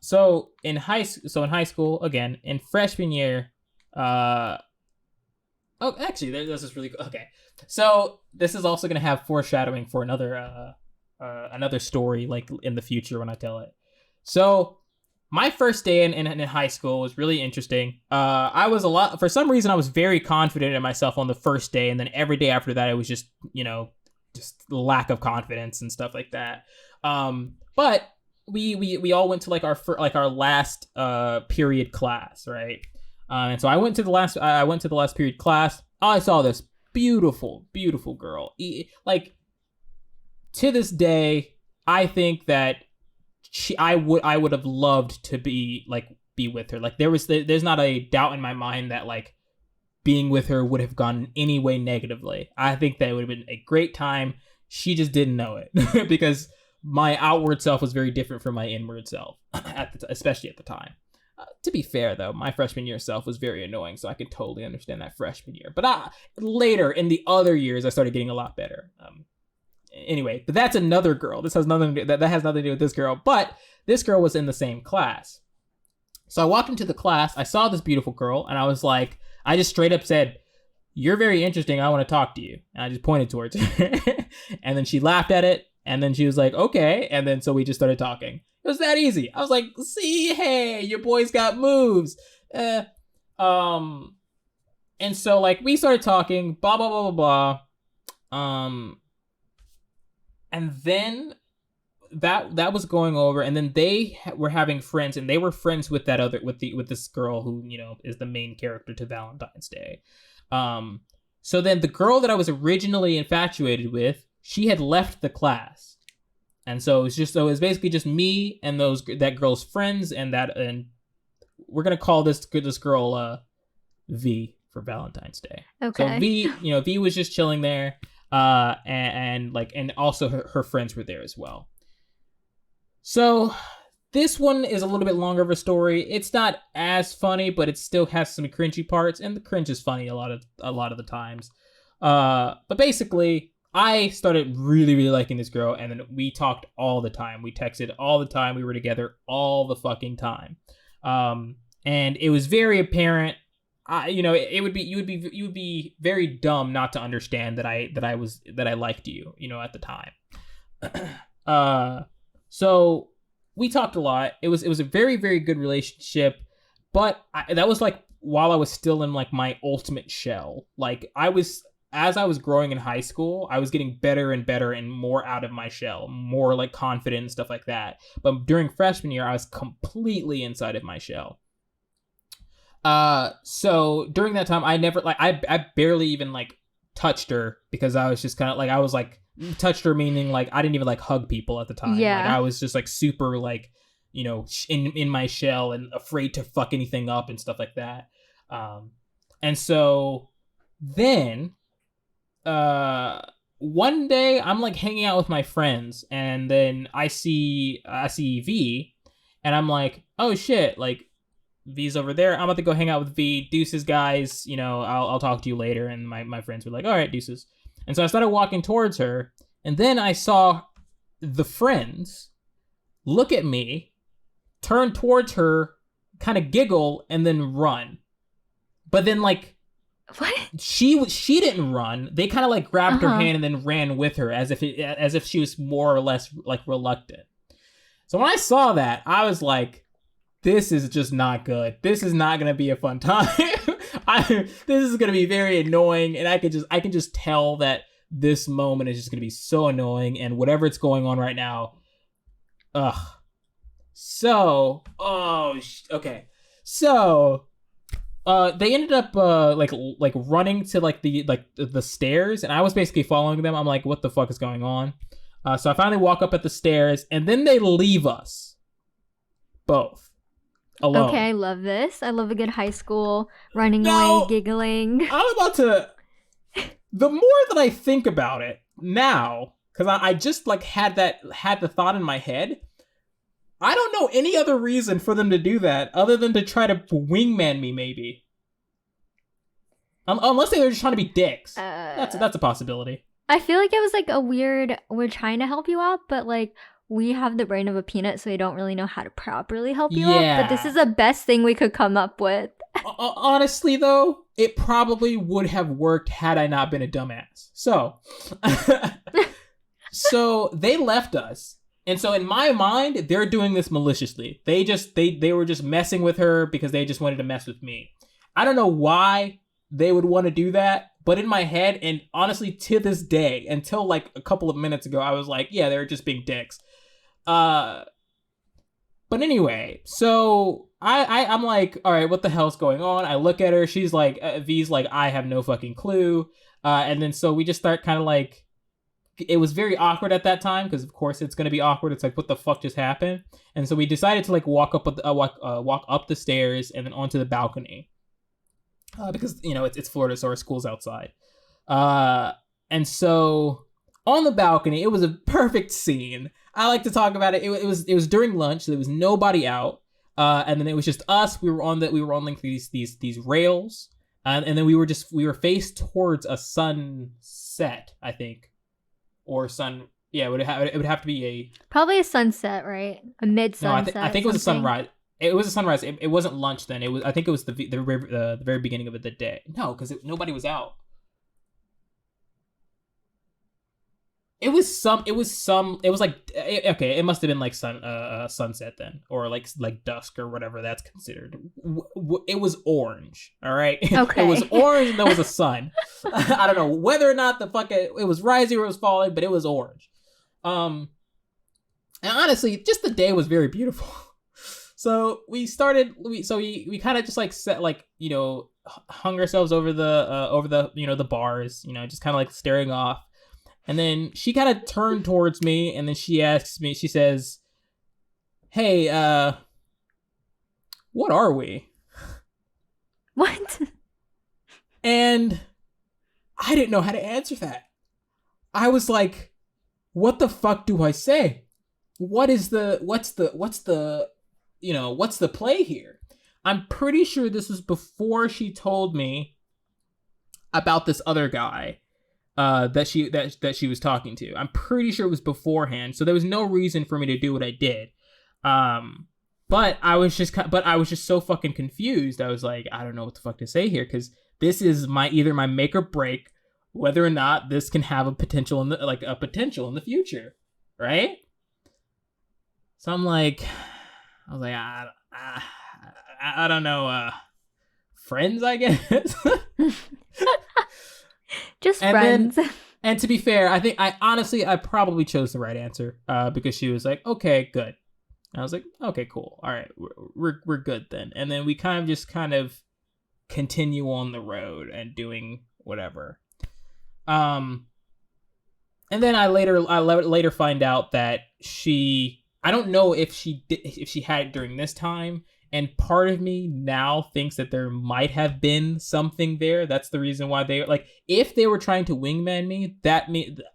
So in high school again, in freshman year. Oh, actually, this is really cool. Okay, so this is also gonna have foreshadowing for another story like in the future when I tell it. So my first day in high school was really interesting. For some reason I was very confident in myself on the first day, and then every day after that it was just just lack of confidence and stuff like that. But we all went to like our last period class, right? And so I went to the last period class. I saw this beautiful girl. Like to this day, I think that I would have loved to be with her. Like there's not a doubt in my mind that like being with her would have gone any way negatively. I think that it would have been a great time. She just didn't know it because my outward self was very different from my inward self, especially at the time. To be fair, though, my freshman year self was very annoying, so I could totally understand that freshman year. But later, in the other years, I started getting a lot better. Anyway, but that's another girl. That has nothing to do with this girl. But this girl was in the same class. So I walked into the class. I saw this beautiful girl, and I was like, I just straight up said, "You're very interesting. I want to talk to you." And I just pointed towards her. And then she laughed at it. And then she was like, "Okay." And then so we just started talking. It was that easy. I was like, "See, hey, your boy's got moves." And so like we started talking, blah blah blah blah blah. And then that was going over, and then they were having friends, and they were friends with this girl who is the main character to Valentine's Day. So then the girl that I was originally infatuated with, she had left the class. And so it was basically just me and that girl's friends, and we're gonna call this girl V for Valentine's Day. Okay. So V was just chilling there, and also her friends were there as well. So this one is a little bit longer of a story. It's not as funny, but it still has some cringy parts, and the cringe is funny a lot of the times. But basically, I started really, really liking this girl, and then we talked all the time. We texted all the time. We were together all the fucking time. And it was very apparent. You would be very dumb not to understand that I liked you, at the time. So we talked a lot. It was a very, very good relationship, but that was like while I was still in like my ultimate shell. Like as I was growing in high school, I was getting better and better and more out of my shell, more like confident and stuff like that. But during freshman year, I was completely inside of my shell. So during that time, I barely even like touched her, because I was just kind of like, I was like touched her meaning like I didn't even like hug people at the time. Yeah. Like I was just like super like, in my shell and afraid to fuck anything up and stuff like that. And so then one day I'm like hanging out with my friends, and then I see V, and I'm like, oh shit, like V's over there. I'm about to go hang out with V. Deuces, guys. I'll talk to you later. And my friends were like, all right, deuces. And so I started walking towards her, and then I saw the friends look at me, turn towards her, kind of giggle, and then run. But then like, what? She didn't run. They kind of like grabbed her hand and then ran with her as if she was more or less like reluctant. So when I saw that, I was like, this is just not good. This is not going to be a fun time. This is going to be very annoying, and I can just tell that this moment is just going to be so annoying, and whatever it's going on right now, ugh. So, okay. So, they ended up like running to like the stairs, and I was basically following them. I'm like, what the fuck is going on? So I finally walk up at the stairs, and then they leave us both alone. Okay, I love this. I love a good high school running No! away, giggling. I'm about to. The more that I think about it now, because I just like had the thought in my head. I don't know any other reason for them to do that other than to try to wingman me, maybe. Unless they were just trying to be dicks. That's a possibility. I feel like it was like a weird, we're trying to help you out, but like we have the brain of a peanut, so we don't really know how to properly help you out. But this is the best thing we could come up with. Honestly, though, it probably would have worked had I not been a dumbass. So they left us. And so in my mind, they're doing this maliciously. They were just messing with her because they just wanted to mess with me. I don't know why they would want to do that, but in my head, and honestly to this day, until like a couple of minutes ago, I was like, yeah, they're just being dicks. But anyway, so I'm like, all right, what the hell's going on? I look at her. She's like, V's like, I have no fucking clue. And then so we just start kind of like, it was very awkward at that time because of course it's gonna be awkward. It's like, what the fuck just happened? And so we decided to like walk up the stairs and then onto the balcony because it's Florida, so our school's outside. And so on the balcony, it was a perfect scene. I like to talk about it. It was during lunch, so there was nobody out, and then it was just us. We were on like these rails, and then we were faced towards a sunset, I think. Or sun, yeah, it would have to be probably a sunset, right? A mid sunset. No, I think it was a sunrise. It was a sunrise. It wasn't lunch then. I think it was the very beginning of the day. No, because nobody was out. It was like okay. It must have been like sunset then, or like dusk or whatever that's considered. It was orange. All right. Okay. It was orange and there was a sun. I don't know whether or not it was rising or it was falling, but it was orange. And honestly, just the day was very beautiful. So we kind of just like set hung ourselves over the bars, just kind of like staring off. And then she kind of turned towards me, and then she says, hey, what are we? What? And I didn't know how to answer that. I was like, what the fuck do I say? What's the play here? I'm pretty sure this was before she told me about this other guy. That she was talking to. I'm pretty sure it was beforehand, so there was no reason for me to do what I did. But I was just so fucking confused. I was like, I don't know what the fuck to say here, because this is either my make or break, whether or not this can have a potential in the future, right? So I was like, I don't know, friends, I guess. Just friends. And to be fair, I think I probably chose the right answer because she was like, okay, good. And I was like, okay, cool. All right, we're good then. And then we kind of continue on the road and doing whatever. And then I later find out that I don't know if she had it during this time. And part of me now thinks that there might have been something there. That's the reason why if they were trying to wingman me,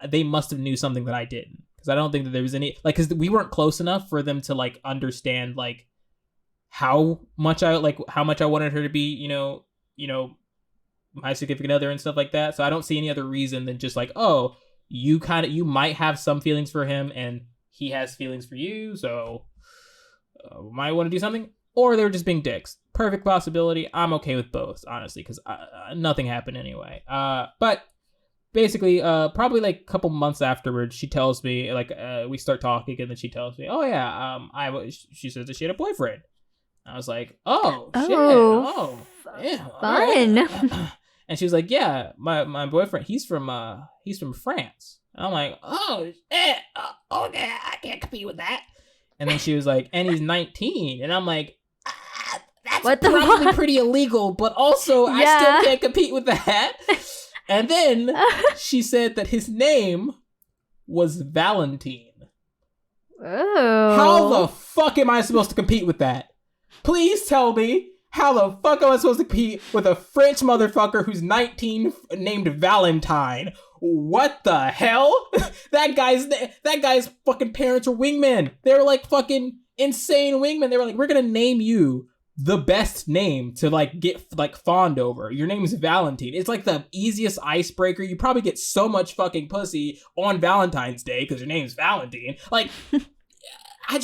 they must have knew something that I didn't. Because I don't think that there was any, because we weren't close enough for them to understand how much I wanted her to be, my significant other and stuff like that. So I don't see any other reason than just you might have some feelings for him and he has feelings for you. So might want to do something. Or they were just being dicks. Perfect possibility. I'm okay with both, honestly, because nothing happened anyway. But basically, probably a couple months afterwards, she tells me, we start talking, and then she tells me, oh yeah, she says that she had a boyfriend. I was like, oh shit, oh yeah, fun. right. And she was like, yeah, my boyfriend, he's from France. And I'm like, oh shit, okay, I can't compete with that. And then she was like, and he's 19. And I'm like, that's What the probably fuck? pretty illegal, but also I still can't compete with that. And then she said that his name was Valentine. Oh. How the fuck am I supposed to compete with that? Please tell me, how the fuck am I supposed to compete with a French motherfucker who's 19 named Valentine? What the hell? That guy's fucking parents were wingmen. They were like fucking insane wingmen. They were like, we're gonna name you the best name to like get like fawned over. Your name is Valentine. It's like the easiest icebreaker. You probably get so much fucking pussy on Valentine's Day because your name's Valentine. Like, I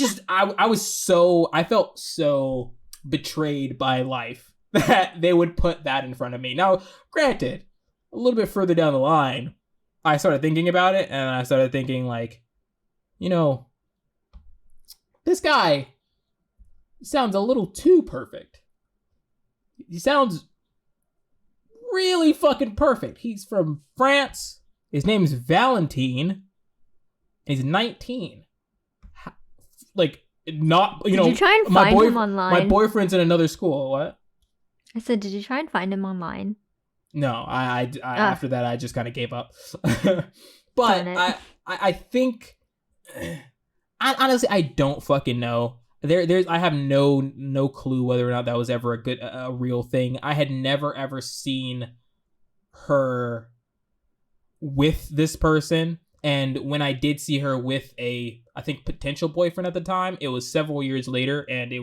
felt so betrayed by life that they would put that in front of me. Now, granted, a little bit further down the line, I started thinking about it, and I started thinking like, you know, this guy sounds a little too perfect. He sounds really fucking perfect. He's from France. His name's Valentine. He's 19. Like, not, you know, did you try and find him online? My boyfriend's in another school. What? I said, did you try and find him online? No, I after that I just kind of gave up. But I think, honestly, I don't fucking know. I have no clue whether or not that was ever a real thing. I had never ever seen her with this person. And when I did see her with a, I think, potential boyfriend at the time, it was several years later, and that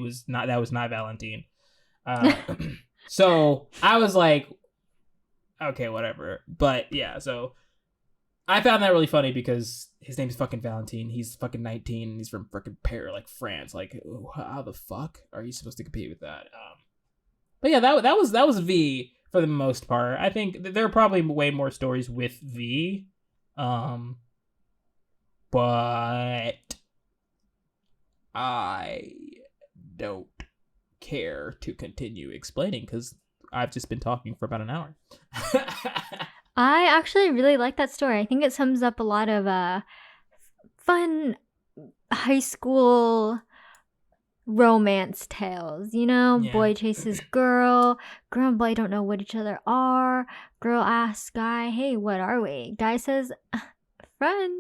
was not Valentine. So I was like, okay, whatever. But yeah, so I found that really funny because his name's fucking Valentine. He's fucking 19. And he's from fucking France. Like, how the fuck are you supposed to compete with that? But yeah, that was V for the most part. I think there are probably way more stories with V. But I don't care to continue explaining because I've just been talking for about an hour. I actually really like that story. I think it sums up a lot of fun high school romance tales. You know, Yeah. Boy chases girl and boy don't know what each other are. Girl asks guy, hey, what are we? Guy says, friends.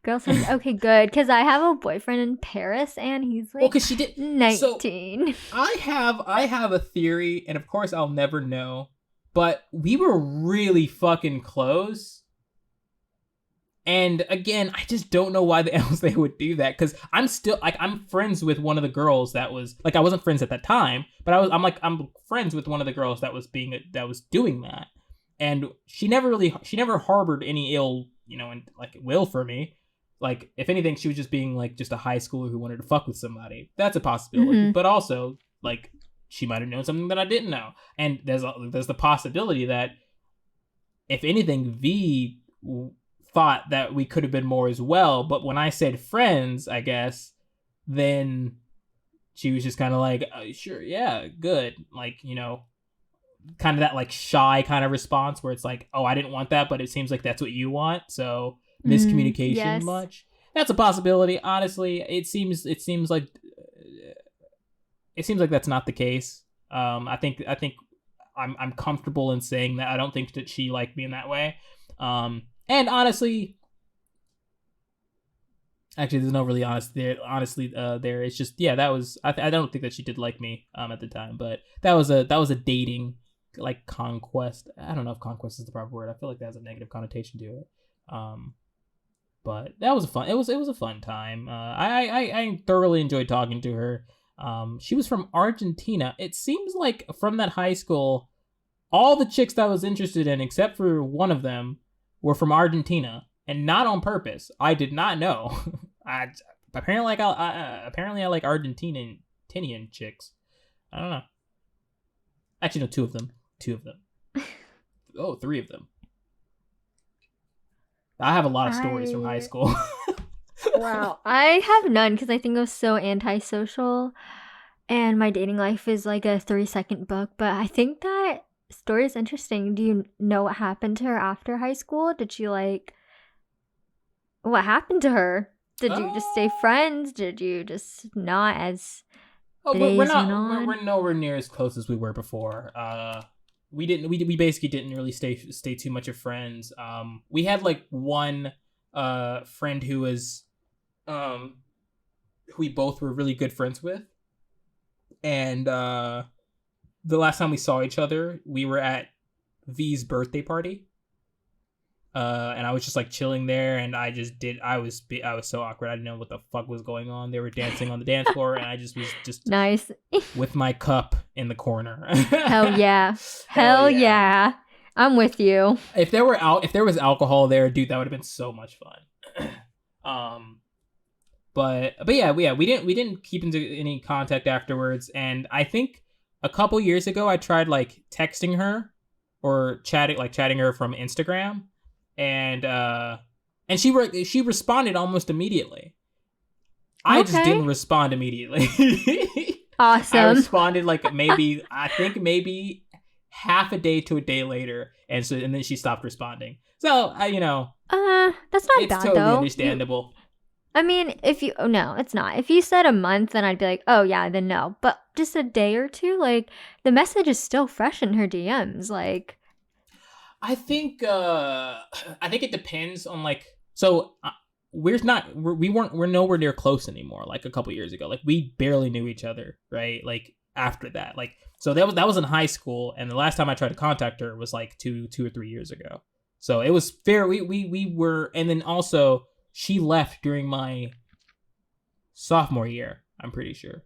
Girl says, okay, good, because I have a boyfriend in Paris and he's like, well, because she did 19. So I have a theory, and of course I'll never know, but we were really fucking close. And again, I just don't know why the else they would do that, because I'm still like, I'm friends with one of the girls that was like, I wasn't friends at that time, but I'm friends with one of the girls that was doing that, and she never harbored any ill, you know, and like will for me. Like, if anything, she was just being like just a high schooler who wanted to fuck with somebody. That's a possibility. Mm-hmm. But also, like, she might have known something that I didn't know. And there's the possibility that, if anything, V thought that we could have been more as well. But when I said friends, I guess, then she was just kind of like, oh, sure, yeah, good. Like, you know, kind of that like shy kind of response where it's like, oh, I didn't want that, but it seems like that's what you want. So miscommunication yes. much. That's a possibility. Honestly, it seems like that's not the case. I think I'm comfortable in saying that. I don't think that she liked me in that way. And honestly, actually, there's no really honestly there. It's just, yeah, that was, I don't think that she did like me at the time, but that was a dating like conquest. I don't know if conquest is the proper word. I feel like that has a negative connotation to it. But that was fun. It was a fun time. I thoroughly enjoyed talking to her. She was from Argentina. It seems like from that high school, all the chicks that I was interested in, except for one of them, were from Argentina, and not on purpose. I did not know. Apparently I like Argentinian chicks. I don't know. Actually, no, two of them. Oh, three of them. I have a lot of stories from high school. Wow. I have none because I think I was so antisocial and my dating life is like a 3-second book. But I think that story is interesting. Do you know what happened to her after high school? Did she like, what happened to her? Did you just stay Uh, friends? Did you just not as oh, the we're days went not. on? We're nowhere near as close as we were before. We didn't. We basically didn't really stay too much of friends. We had like one friend who was um who we both were really good friends with, and the last time we saw each other, we were at V's birthday party. And I was just like chilling there, and I was so awkward. I didn't know what the fuck was going on. They were dancing on the dance floor, and I just was just Nice. with my cup in the corner. Hell yeah. Hell Hell yeah! yeah. I'm with you. If there was alcohol there, dude, that would have been so much fun. um, but yeah, we didn't keep into any contact afterwards, and I think a couple years ago I tried like texting her or chatting her from Instagram, and she responded almost immediately. I just Okay. didn't respond immediately. I Awesome. responded like maybe half a day to a day later, and then she stopped responding. So That's not it's bad totally though. understandable. I mean, if you, oh no, it's not. If you said a month, then I'd be like, oh yeah, then no. But just a day or two, like, the message is still fresh in her DMs. Like, I think it depends on like so we're nowhere near close anymore. Like a couple years ago, like we barely knew each other, right? Like after that, like so that was in high school, and the last time I tried to contact her was like two or 3 years ago. So it was fair. We were, and then also she left during my sophomore year. I'm pretty sure.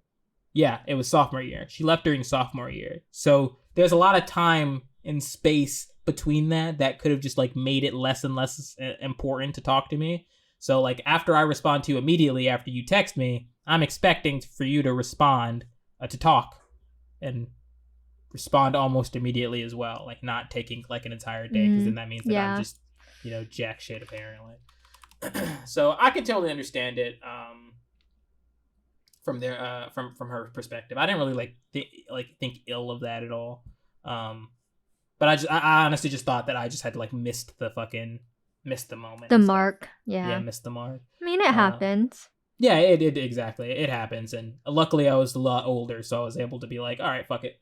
Yeah, it was sophomore year. She left during sophomore year. So there's a lot of time and space between that could have just like made it less and less important to talk to me. So like after I respond to you immediately after you text me, I'm expecting for you to respond to talk and respond almost immediately as well, like not taking like an entire day, because then that means that I'm yeah. just jack shit apparently. So I can totally understand it. From their from her perspective. I didn't really think ill of that at all. But I honestly just thought that I just had like missed the moment The and stuff. mark. Yeah, Yeah. missed the mark. I mean, it happens. Yeah, it exactly. It happens, and luckily I was a lot older, so I was able to be like, all right, fuck it.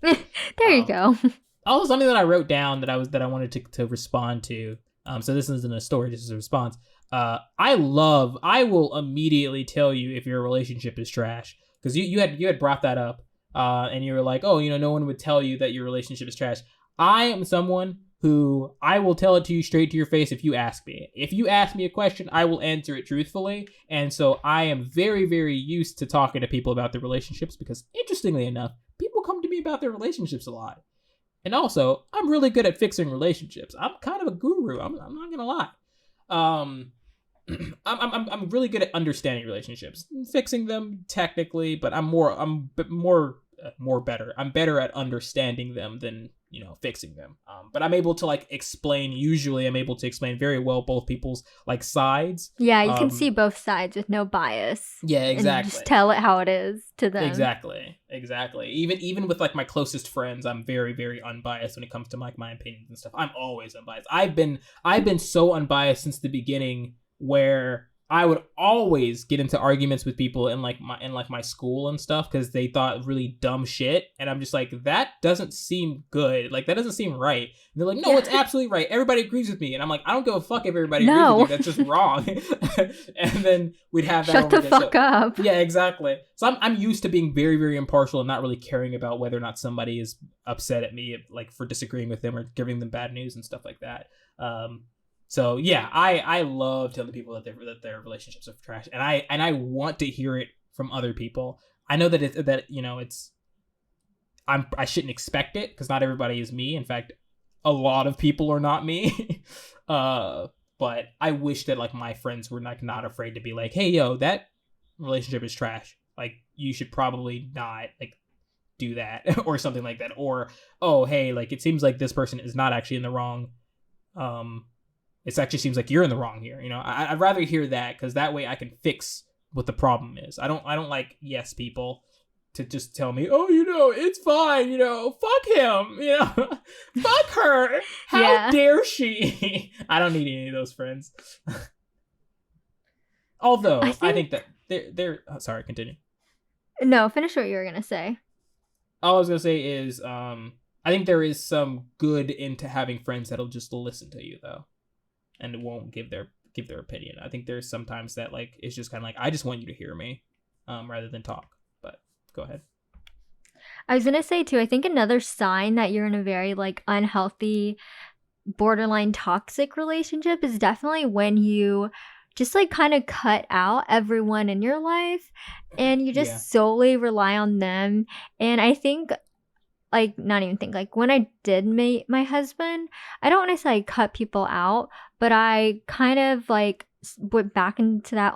There you go. Also, something that I wrote down that I wanted to respond to. So this isn't a story, just as a response. I will immediately tell you if your relationship is trash, because you had brought that up, and you were like, oh, no one would tell you that your relationship is trash. I am someone who I will tell it to you straight to your face if you ask me. If you ask me a question, I will answer it truthfully, and so I am very, very used to talking to people about their relationships, because interestingly enough, people come to me about their relationships a lot. And also, I'm really good at fixing relationships. I'm kind of a guru. I'm not gonna lie. Um, I'm really good at understanding relationships, fixing them technically, but more better. I'm better at understanding them than fixing them. But I'm able to like explain. Usually, I'm able to explain very well both people's like sides. Yeah, you can see both sides with no bias. Yeah, exactly. And just tell it how it is to them. Exactly. Even with like my closest friends, I'm very, very unbiased when it comes to like my opinions and stuff. I'm always unbiased. I've been so unbiased since the beginning, where I would always get into arguments with people in my school and stuff, because they thought really dumb shit, and I'm just like, that doesn't seem good. Like, that doesn't seem right. And they're like, no, it's absolutely right. Everybody agrees with me, and I'm like, I don't give a fuck if everybody agrees with you. That's just wrong. And then we'd have that. Shut the fuck up. Yeah, exactly. So I'm used to being very, very impartial and not really caring about whether or not somebody is upset at me, like for disagreeing with them or giving them bad news and stuff like that. So yeah, I love telling people that their relationships are trash, and I want to hear it from other people. I know that I shouldn't expect it, because not everybody is me. In fact, a lot of people are not me. But I wish that like my friends were like not afraid to be like, hey, yo, that relationship is trash. Like, you should probably not like do that or something like that. Or, oh, hey, like, it seems like this person is not actually in the wrong. It actually seems like you're in the wrong here. I'd rather hear that, because that way I can fix what the problem is. I don't like yes people, to just tell me, oh, it's fine, fuck him, fuck her. How Yeah. dare she? I don't need any of those friends. Although I think that they're sorry, continue. No, finish what you were going to say. All I was gonna say is, I think there is some good into having friends that'll just listen to you though, and won't give their opinion. I think there's sometimes that like it's just kind of like I just want you to hear me, rather than talk. But go ahead. I was going to say too, I think another sign that you're in a very like unhealthy, borderline toxic relationship is definitely when you just like kind of cut out everyone in your life and you Yeah. just solely rely on them. And I think like not even think like when I did meet my husband, I don't want to say I cut people out, but I kind of like went back into that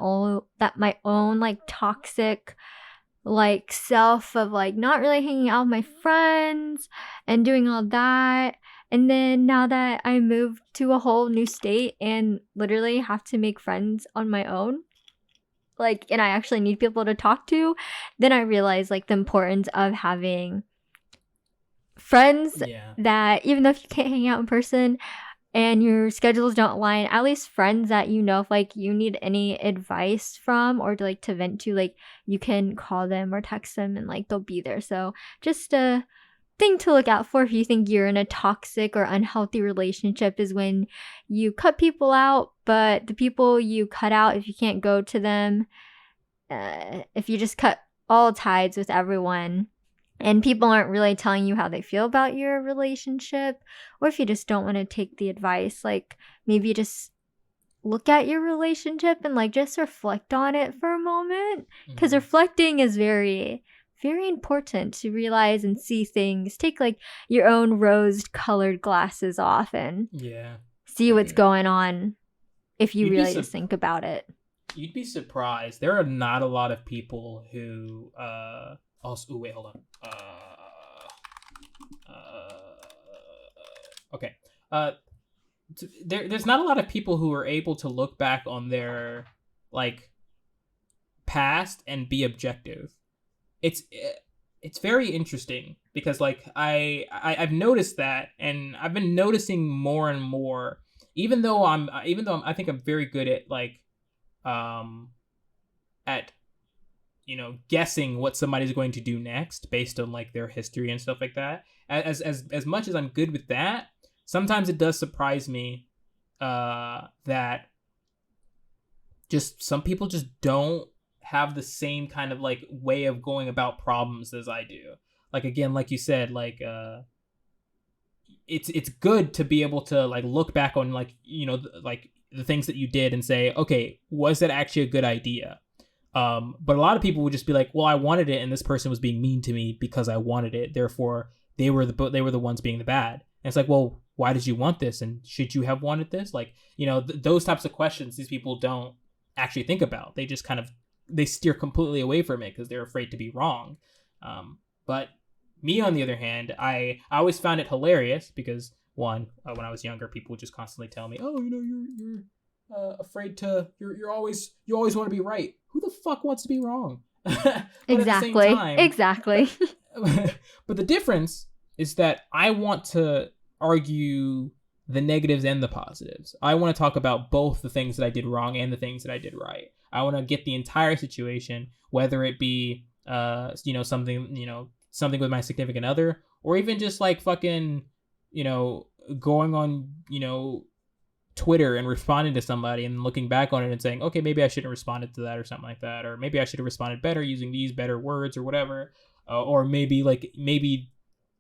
my own like toxic like self of like not really hanging out with my friends and doing all that. And then now that I moved to a whole new state and literally have to make friends on my own, like, and I actually need people to talk to, then I realize like the importance of having friends Yeah. that even though if you can't hang out in person and your schedules don't align, at least friends that you know if like you need any advice from or to like to vent to, like you can call them or text them and like they'll be there. So just a thing to look out for if you think you're in a toxic or unhealthy relationship is when you cut people out, but the people you cut out, if you can't go to them, if you just cut all ties with everyone and people aren't really telling you how they feel about your relationship, or if you just don't want to take the advice, like maybe just look at your relationship and like just reflect on it for a moment, because reflecting is very very important to realize and see things. Take like your own rose colored glasses off and see what's going on if you really just think about it. You'd be surprised. There are not a lot of people who also, wait, hold on. Okay. There's not a lot of people who are able to look back on their like past and be objective. It's very interesting because like I've noticed that, and I've been noticing more and more. Even though I think I'm very good at like at guessing what somebody's going to do next based on like their history and stuff like that. As much as I'm good with that, sometimes it does surprise me that just some people just don't have the same kind of like way of going about problems as I do. Like again, like you said, like it's good to be able to like look back on like like the things that you did and say, okay, was that actually a good idea? But a lot of people would just be like, well, I wanted it and this person was being mean to me because I wanted it, therefore they were the ones being the bad. And it's like, well, why did you want this, and should you have wanted this? Like, those types of questions these people don't actually think about. They just kind of they steer completely away from it because they're afraid to be wrong. But me, on the other hand, I always found it hilarious because one, when I was younger, people would just constantly tell me, "Oh, you're afraid to. You always want to be right. Who the fuck wants to be wrong?" Exactly. Exactly. But the difference is that I want to argue the negatives and the positives. I want to talk about both the things that I did wrong and the things that I did right. I want to get the entire situation, whether it be something with my significant other, or even just like fucking going on Twitter and responding to somebody and looking back on it and saying, okay, maybe I shouldn't have responded to that or something like that, or maybe I should have responded better using these better words or whatever, or maybe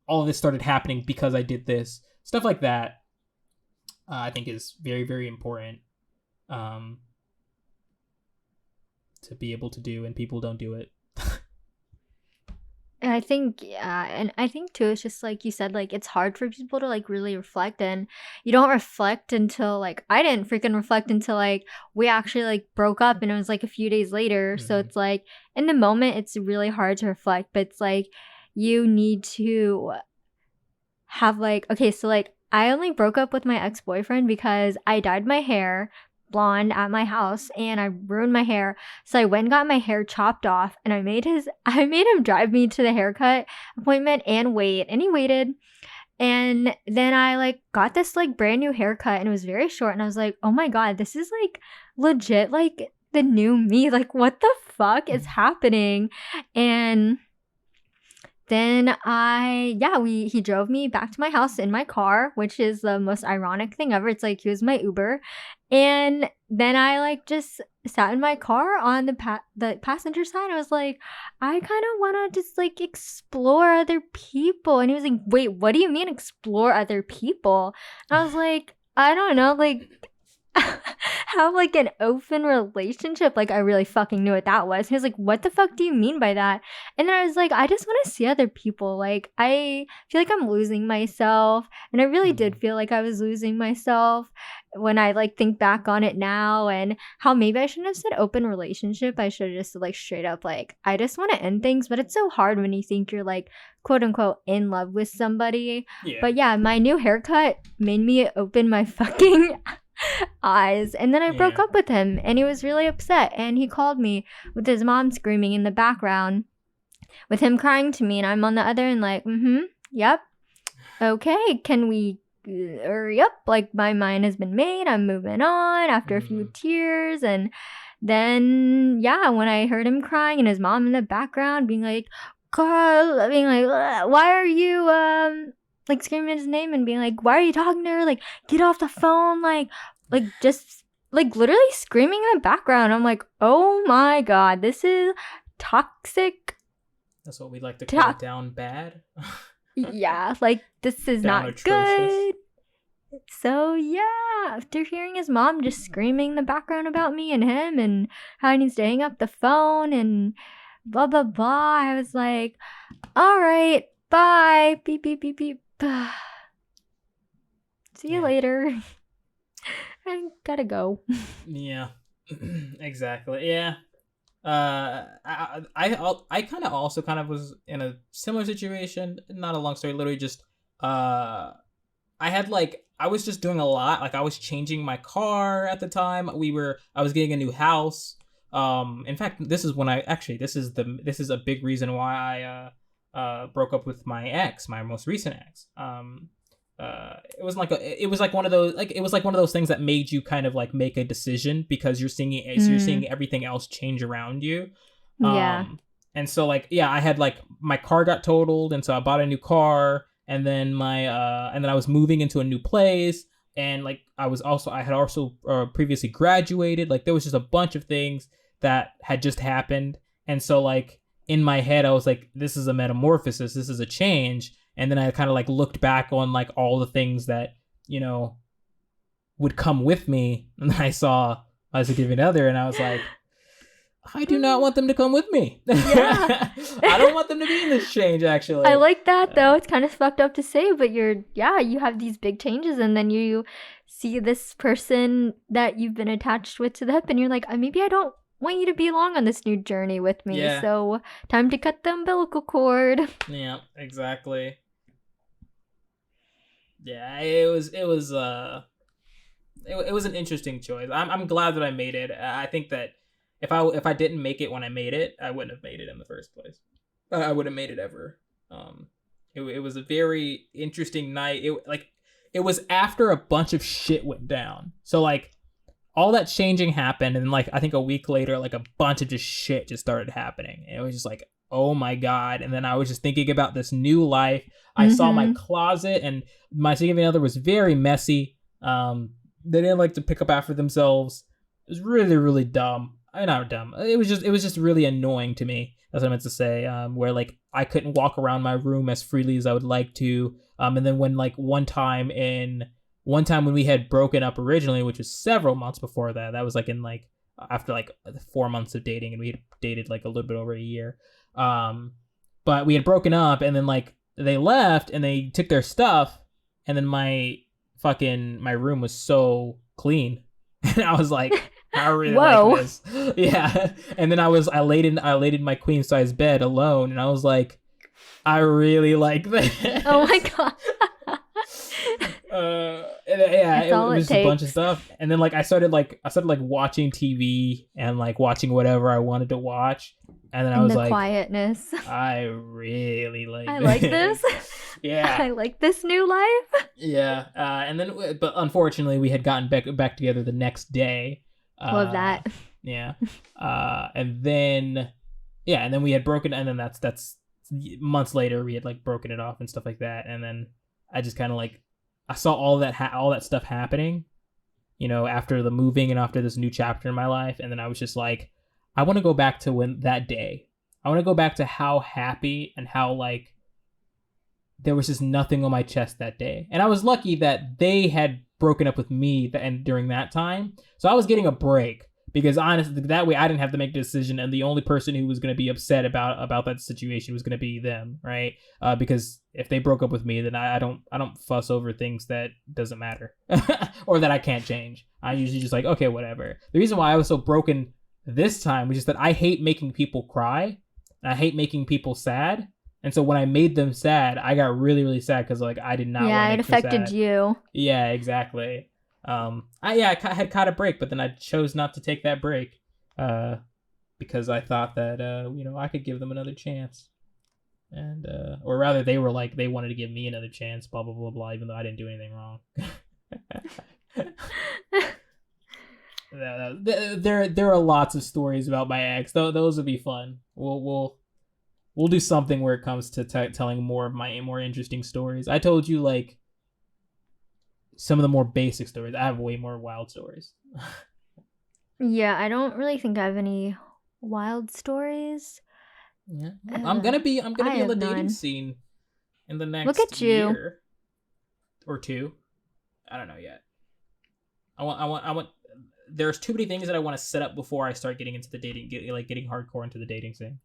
all of this started happening because I did this. Stuff like that, I think is very, very important to be able to do, and people don't do it. I think, yeah, and I think too, it's just like you said, like it's hard for people to like really reflect, and you don't reflect until like I didn't freaking reflect until like we actually like broke up, and it was like a few days later. So it's like in the moment, it's really hard to reflect, but it's like you need to have like, okay, so like I only broke up with my ex-boyfriend because I dyed my hair blonde at my house and I ruined my hair. So I went and got my hair chopped off and I made him drive me to the haircut appointment and wait. And he waited. And then I like got this like brand new haircut and it was very short. And I was like, oh my God, this is like legit like the new me. Like, what the fuck is happening? And then he drove me back to my house in my car, which is the most ironic thing ever. It's like he was my Uber. And then I like just sat in my car on the passenger side. I was like, I kind of want to just like explore other people. And he was like, wait, what do you mean explore other people? And I was like, I don't know, like have like an open relationship. Like I really fucking knew what that was. He was like, what the fuck do you mean by that? And then I was like, I just want to see other people. Like I feel like I'm losing myself. And I really did feel like I was losing myself when I like think back on it now, and how maybe I shouldn't have said open relationship. I should have just like straight up like, I just want to end things. But it's so hard when you think you're like quote unquote in love with somebody. Yeah. But yeah, my new haircut made me open my fucking eyes. And then I broke up with him and he was really upset. And he called me with his mom screaming in the background with him crying to me. And I'm on the other end like, yep. Okay, can we hurry up? Like my mind has been made. I'm moving on after a few tears. And then, when I heard him crying and his mom in the background being like, Carl, being like, why are you, like screaming his name and being like, why are you talking to her? Like, get off the phone. Like just like literally screaming in the background. I'm like, oh my God, this is toxic. That's what we like to call down bad. Yeah, like this is not atrocious. Good. So after hearing his mom just screaming in the background about me and him and how he needs to hang up the phone and blah blah blah, I was like, all right, bye, beep beep beep beep. See you later. I gotta go. Yeah, exactly. Yeah. I kind of also kind of was in a similar situation. Not a long story. Literally, just I was just doing a lot. Like I was changing my car at the time. I was getting a new house. In fact, this is a big reason why I broke up with my most recent ex. It was like one of those things that made you kind of like make a decision because you're seeing everything else change around you. And so like, I had like my car got totaled, and so I bought a new car, and then I was moving into a new place, and like I had also previously graduated. Like there was just a bunch of things that had just happened, and so like in my head I was like, this is a metamorphosis, this is a change. And then I kind of like looked back on like all the things that, you know, would come with me, and I saw my significant other, and I was like, I do not want them to come with me. Yeah. I don't want them to be in this change, actually. I like that, though. It's kind of fucked up to say, but you have these big changes, and then you see this person that you've been attached with to the hip, and you're like, maybe I don't want you to be along on this new journey with me. Yeah. So time to cut the umbilical cord. Yeah, exactly. Yeah, it was an interesting choice. I'm glad that I made it. I think that if I didn't make it when I made it, I wouldn't have made it in the first place. I wouldn't have made it ever. It was a very interesting night. It was after a bunch of shit went down. So like all that changing happened, and like I think a week later, like a bunch of just shit just started happening. And it was just like, oh my God. And then I was just thinking about this new life. I saw my closet, and my significant other was very messy. They didn't like to pick up after themselves. It was really, really dumb. Not dumb. It was just really annoying to me. That's what I meant to say. Where like I couldn't walk around my room as freely as I would like to. And then when like one time when we had broken up originally, which was several months before that, that was like in like after like 4 months of dating, and we had dated like a little bit over a year. But we had broken up, and then like they left and they took their stuff, and then my room was so clean, and I was like, I really like this. Yeah. And then I laid in my queen size bed alone, and I was like, I really like this. Oh my God. Yeah, That's all it it was just a bunch of takes. stuff, and then like I started watching TV and like watching whatever I wanted to watch, and then I In was the like, quietness. I really like I like this. this. Yeah, I like this new life. yeah, and then but unfortunately we had gotten back together the next day. Love Uh, that. yeah, and then yeah, and then we had broken, and then that's months later we had like broken it off and stuff like that, and then I just kind of like I saw all that stuff happening, after the moving and after this new chapter in my life, and then I was just like, I want to go back to when that day. I want to go back to how happy and how like there was just nothing on my chest that day. And I was lucky that they had broken up with me and during that time. So I was getting a break because honestly, that way I didn't have to make the decision, and the only person who was going to be upset about that situation was going to be them, right? Because if they broke up with me, then I don't fuss over things that doesn't matter or that I can't change. I usually just like, okay, whatever. The reason why I was so broken this time was just that I hate making people cry. And I hate making people sad. And so when I made them sad, I got really, really sad because like I did not want to Yeah, it make them affected sad. you. Yeah, exactly. I had caught a break, but then I chose not to take that break, because I thought that I could give them another chance, and or rather they were like they wanted to give me another chance, blah blah blah blah, even though I didn't do anything wrong. There are lots of stories about my ex. Though those would be fun. We'll do something where it comes to telling more of my more interesting stories. I told you like some of the more basic stories. I have way more wild stories. Yeah, I don't really think I have any wild stories. Yeah, I'm gonna be on I the have dating none. scene in the Look next at you. year or two. I don't know yet. I want. There's too many things that I want to set up before I start getting into the getting hardcore into the dating scene.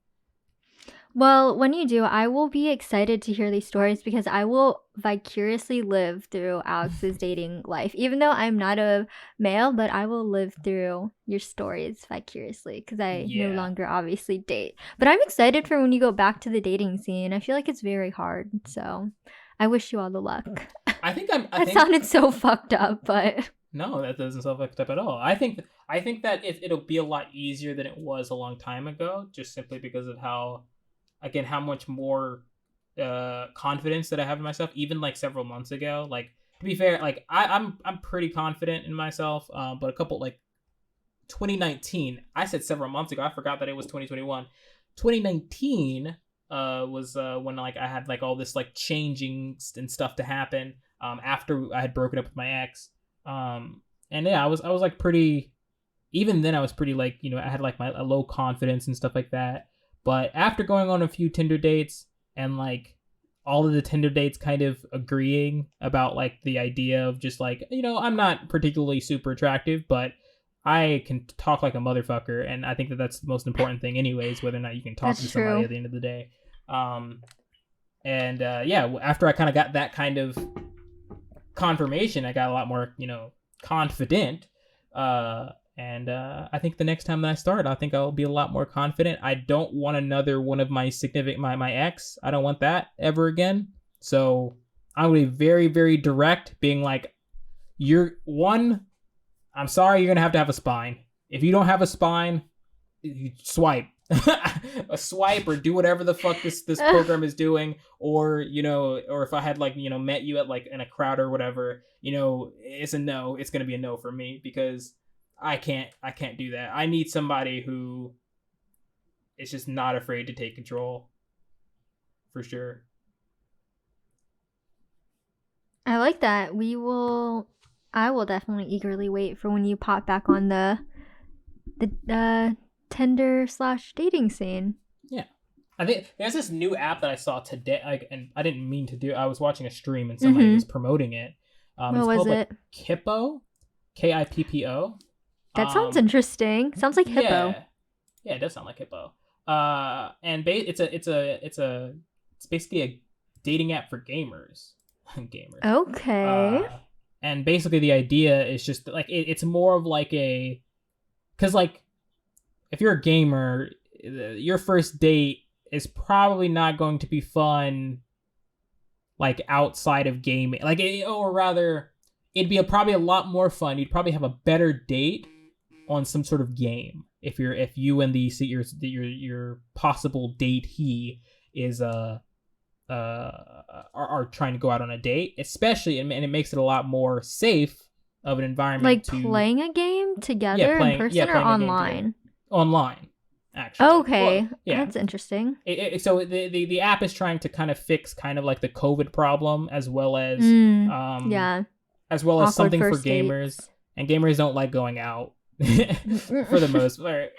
Well, when you do, I will be excited to hear these stories because I will vicariously live through Alex's dating life. Even though I'm not a male, but I will live through your stories vicariously because I no Yeah. longer obviously date. But I'm excited for when you go back to the dating scene. I feel like it's very hard. So I wish you all the luck. That sounded so fucked up, but No, that doesn't sound fucked up at all. I think that it'll be a lot easier than it was a long time ago, just simply because of how much more confidence that I have in myself, even like several months ago. Like to be fair, like I'm pretty confident in myself. But a couple like 2019, I said several months ago. I forgot that it was 2021. 2019 was when like I had like all this like changing and stuff to happen after I had broken up with my ex. And yeah, I was like pretty. Even then, I was pretty like I had like my a low confidence and stuff like that. But after going on a few Tinder dates and like all of the Tinder dates kind of agreeing about like the idea of just like I'm not particularly super attractive, but I can talk like a motherfucker, and I think that that's the most important thing, anyways. Whether or not you can talk to that's somebody true. at the end of the day. And yeah, after I kind of got that kind of confirmation, I got a lot more confident. And I think the next time that I start, I think I'll be a lot more confident. I don't want another one of my my ex. I don't want that ever again. So I'm gonna be very, very direct, being like, I'm sorry, you're gonna have a spine. If you don't have a spine, you swipe. A swipe or do whatever the fuck this program is doing, or or if I had like met you at like in a crowd or whatever, it's a no. It's gonna be a no for me because I can't do that. I need somebody who is just not afraid to take control, for sure. I like that. I will definitely eagerly wait for when you pop back on the Tinder/dating scene. Yeah. I think there's this new app that I saw today, and I didn't mean to do. I was watching a stream and somebody was promoting it. What It's was called like it? Kippo, Kippo. That sounds interesting. Sounds like hippo. Yeah, yeah, it does sound like Hippo. And it's basically a dating app for gamers, gamers. Okay. And basically the idea is just like it's more of like because like if you're a gamer, your first date is probably not going to be fun like outside of gaming, like or rather, it'd be probably a lot more fun. You'd probably have a better date on some sort of game if you and your possible date he is are trying to go out on a date, especially, and it makes it a lot more safe of an environment Like to playing a game together in person or playing a game together online? online, actually. Well, Okay, yeah. that's interesting. So the app is trying to kind of fix kind of like the COVID problem, um Yeah. as well as Awkward something for first gamers, dates. and gamers don't like going out for the most part,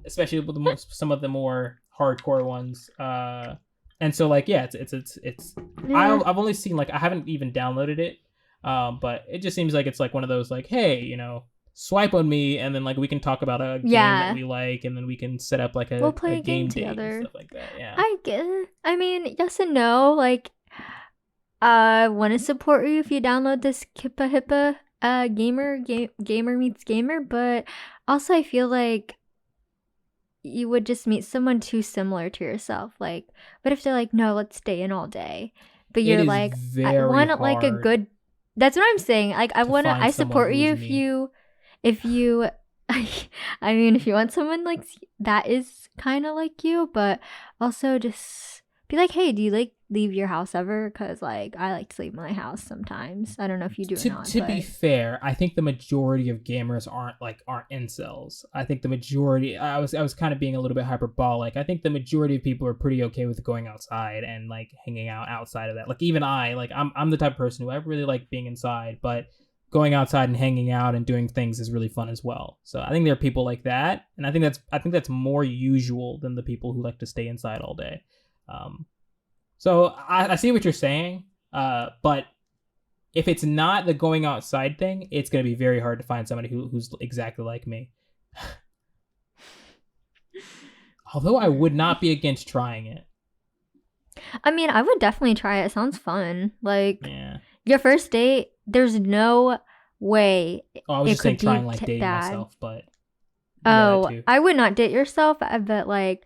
especially with some of the more hardcore ones. And so like yeah, it's Yeah. I've only seen, like, I haven't even downloaded it, but it just seems like it's like one of those like, hey, swipe on me, and then like we can talk about a game that Yeah. we like, and then we can set up like We'll a play a game game date and together. stuff like that. Yeah. I mean, yes and no. Like, I want to support you if you download this Kippa Hippa gamer meets gamer, but also I feel like you would just meet someone too similar to yourself. Like, what if they're like, no, let's stay in all day, but It you're is like, I very want like a hard good. That's what I'm saying. Like, to find I someone support who you is me. if you. I mean, if you want someone like that is kind of like you, but also just be like, hey, do you like leave your house ever? Because like I like to leave my house sometimes. I don't know if you do or not, To be but fair, I think the majority of gamers aren't incels. I think the majority. I was kind of being a little bit hyperbolic. I think the majority of people are pretty okay with going outside and like hanging out outside of that. Like even I'm the type of person who I really like being inside, but going outside and hanging out and doing things is really fun as well. So I think there are people like that, and I think that's more usual than the people who like to stay inside all day. So I see what you're saying, but if it's not the going outside thing, it's going to be very hard to find somebody who's exactly like me. Although I would not be against trying it. I mean, I would definitely try it. It sounds fun. Like Yeah. your first date, there's no way Oh, I was it just saying could trying be like dating bad. myself, but yeah, that Oh, too. I would not date yourself, but like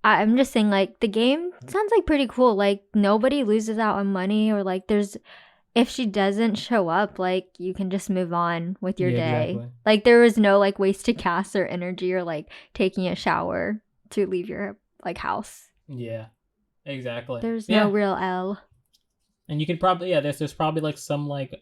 I'm just saying, like, the game sounds like pretty cool. Like, nobody loses out on money, or like, if she doesn't show up, like, you can just move on with your Yeah, day. exactly. Like, there was no like wasted gas or energy or like taking a shower to leave your like house. Yeah, exactly. There's no real L. And you could probably, there's probably like some like,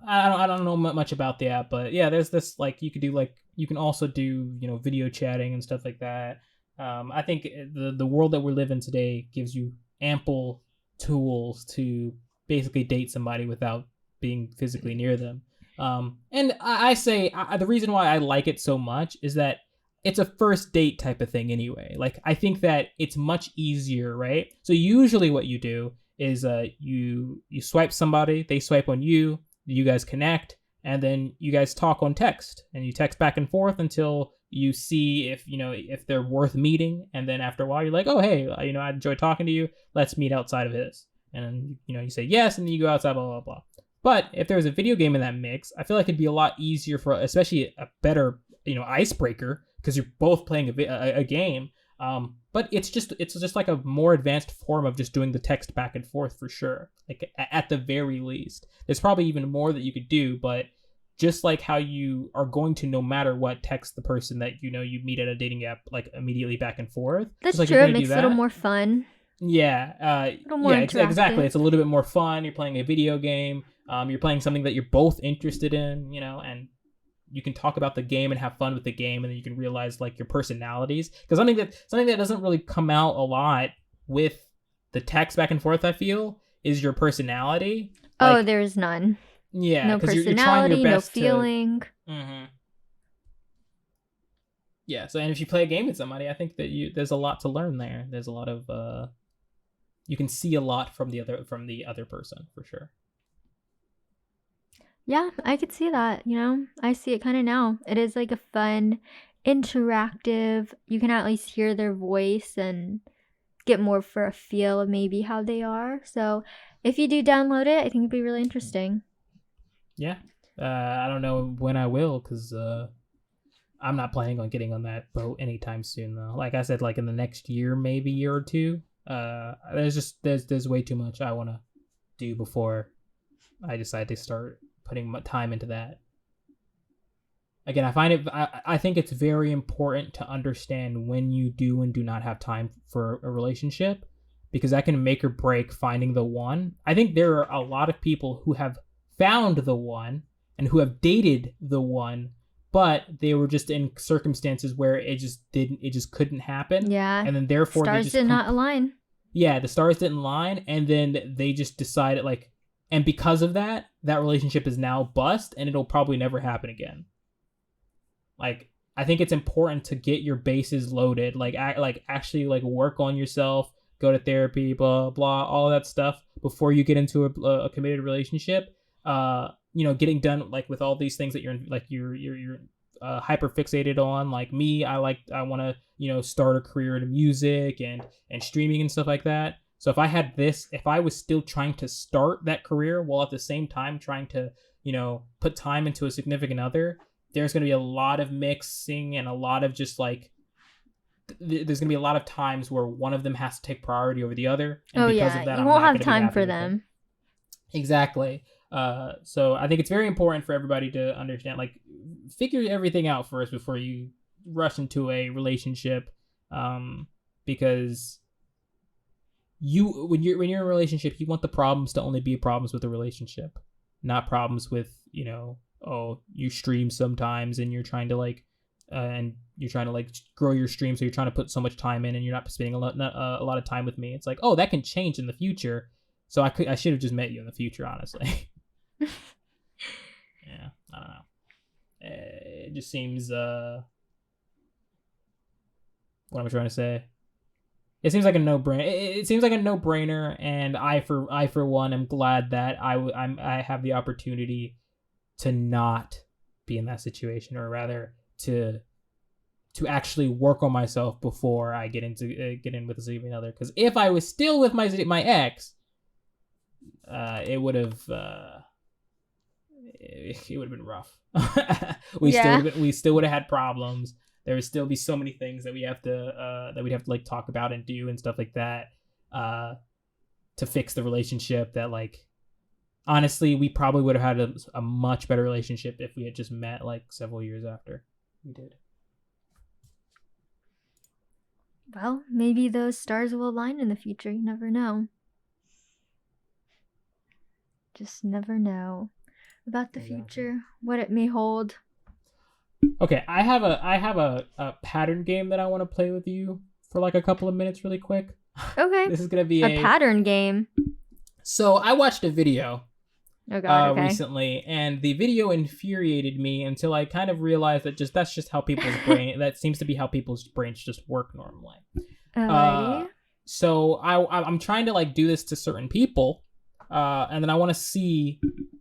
I don't know much about the app, but yeah, there's this like you could do like you can also do video chatting and stuff like that. I think the world that we live in today gives you ample tools to basically date somebody without being physically near them. And I say the reason why I like it so much is that it's a first date type of thing anyway. Like I think that it's much easier, right? So usually what you do is you swipe somebody, they swipe on you, you guys connect, and then you guys talk on text, and you text back and forth until you see if they're worth meeting, and then after a while you're like, oh hey, I enjoy talking to you, let's meet outside of this, and then you say yes, and then you go outside, blah blah blah. But if there's a video game in that mix, I feel like it'd be a lot easier for, especially a better icebreaker, because you're both playing a game. But it's just like a more advanced form of just doing the text back and forth for sure. Like at the very least, there's probably even more that you could do, but just like how you are going to, no matter what, text the person that you meet at a dating app like immediately back and forth. That's like true. It makes it a little more fun. Yeah, a little more exactly. interactive. It's a little bit more fun. You're playing a video game. You're playing something that you're both interested in, and you can talk about the game and have fun with the game, and then you can realize like your personalities. Because something that doesn't really come out a lot with the text back and forth, I feel, is your personality. Like, there's none. Yeah, no personality, you're trying your best no feeling. Mm-hmm. Yeah, so and if you play a game with somebody, I think that there's a lot to learn there. There's a lot of you can see a lot from the other person for sure. Yeah, I could see that, I see it kind of now. It is like a fun, interactive, you can at least hear their voice and get more for a feel of maybe how they are. So if you do download it, I think it'd be really interesting. Yeah. I don't know when I will, because I'm not planning on getting on that boat anytime soon, though. Like I said, like in the next year, maybe year or two. There's way too much I want to do before I decide to start putting time into that. Again, I think it's very important to understand when you do and do not have time for a relationship, because that can make or break finding the one. I think there are a lot of people who have found the one and who have dated the one, but they were just in circumstances where it just couldn't happen. Yeah. And then therefore stars did not align. Yeah, the stars didn't align, and then they just decided, like, and because of that, that relationship is now bust, and it'll probably never happen again. Like, I think it's important to get your bases loaded, like actually like work on yourself, go to therapy, blah blah, all that stuff before you get into a committed relationship. Getting done like with all these things that you're hyper fixated on. Like me, I want to start a career in music and streaming and stuff like that. So if I was still trying to start that career while at the same time trying to put time into a significant other, there's going to be a lot of mixing and a lot of just like there's going to be a lot of times where one of them has to take priority over the other, and because of that, you won't have time for them. Exactly. So I think it's very important for everybody to understand, like, figure everything out first before you rush into a relationship, because when you're in a relationship, you want the problems to only be problems with the relationship, not problems with you stream sometimes and you're trying to grow your stream, so you're trying to put so much time in and you're not spending a lot of time with me. It's like, oh, that can change in the future. So I should have just met you in the future, honestly. Yeah, I don't know. It just seems what am I trying to say? It seems like a no-brainer. It seems like a no-brainer, and I for one am glad that I have the opportunity to not be in that situation, or rather to actually work on myself before I get in with a significant other. Because if I was still with my ex, it would have been rough. We still would have had problems. There would still be so many things that we'd have to like talk about and do and stuff like that to fix the relationship. That, like, honestly, we probably would have had a much better relationship if we had just met like several years after we did. Well, maybe those stars will align in the future. You never know. Just never know about the future, what it may hold. Okay, I have a pattern game that I want to play with you for like a couple of minutes really quick. Okay. This is going to be a pattern game. So I watched a video recently, and the video infuriated me until I kind of realized that that's just how people's brain that seems to be how people's brains just work normally. So I'm trying to like do this to certain people, and then I want to see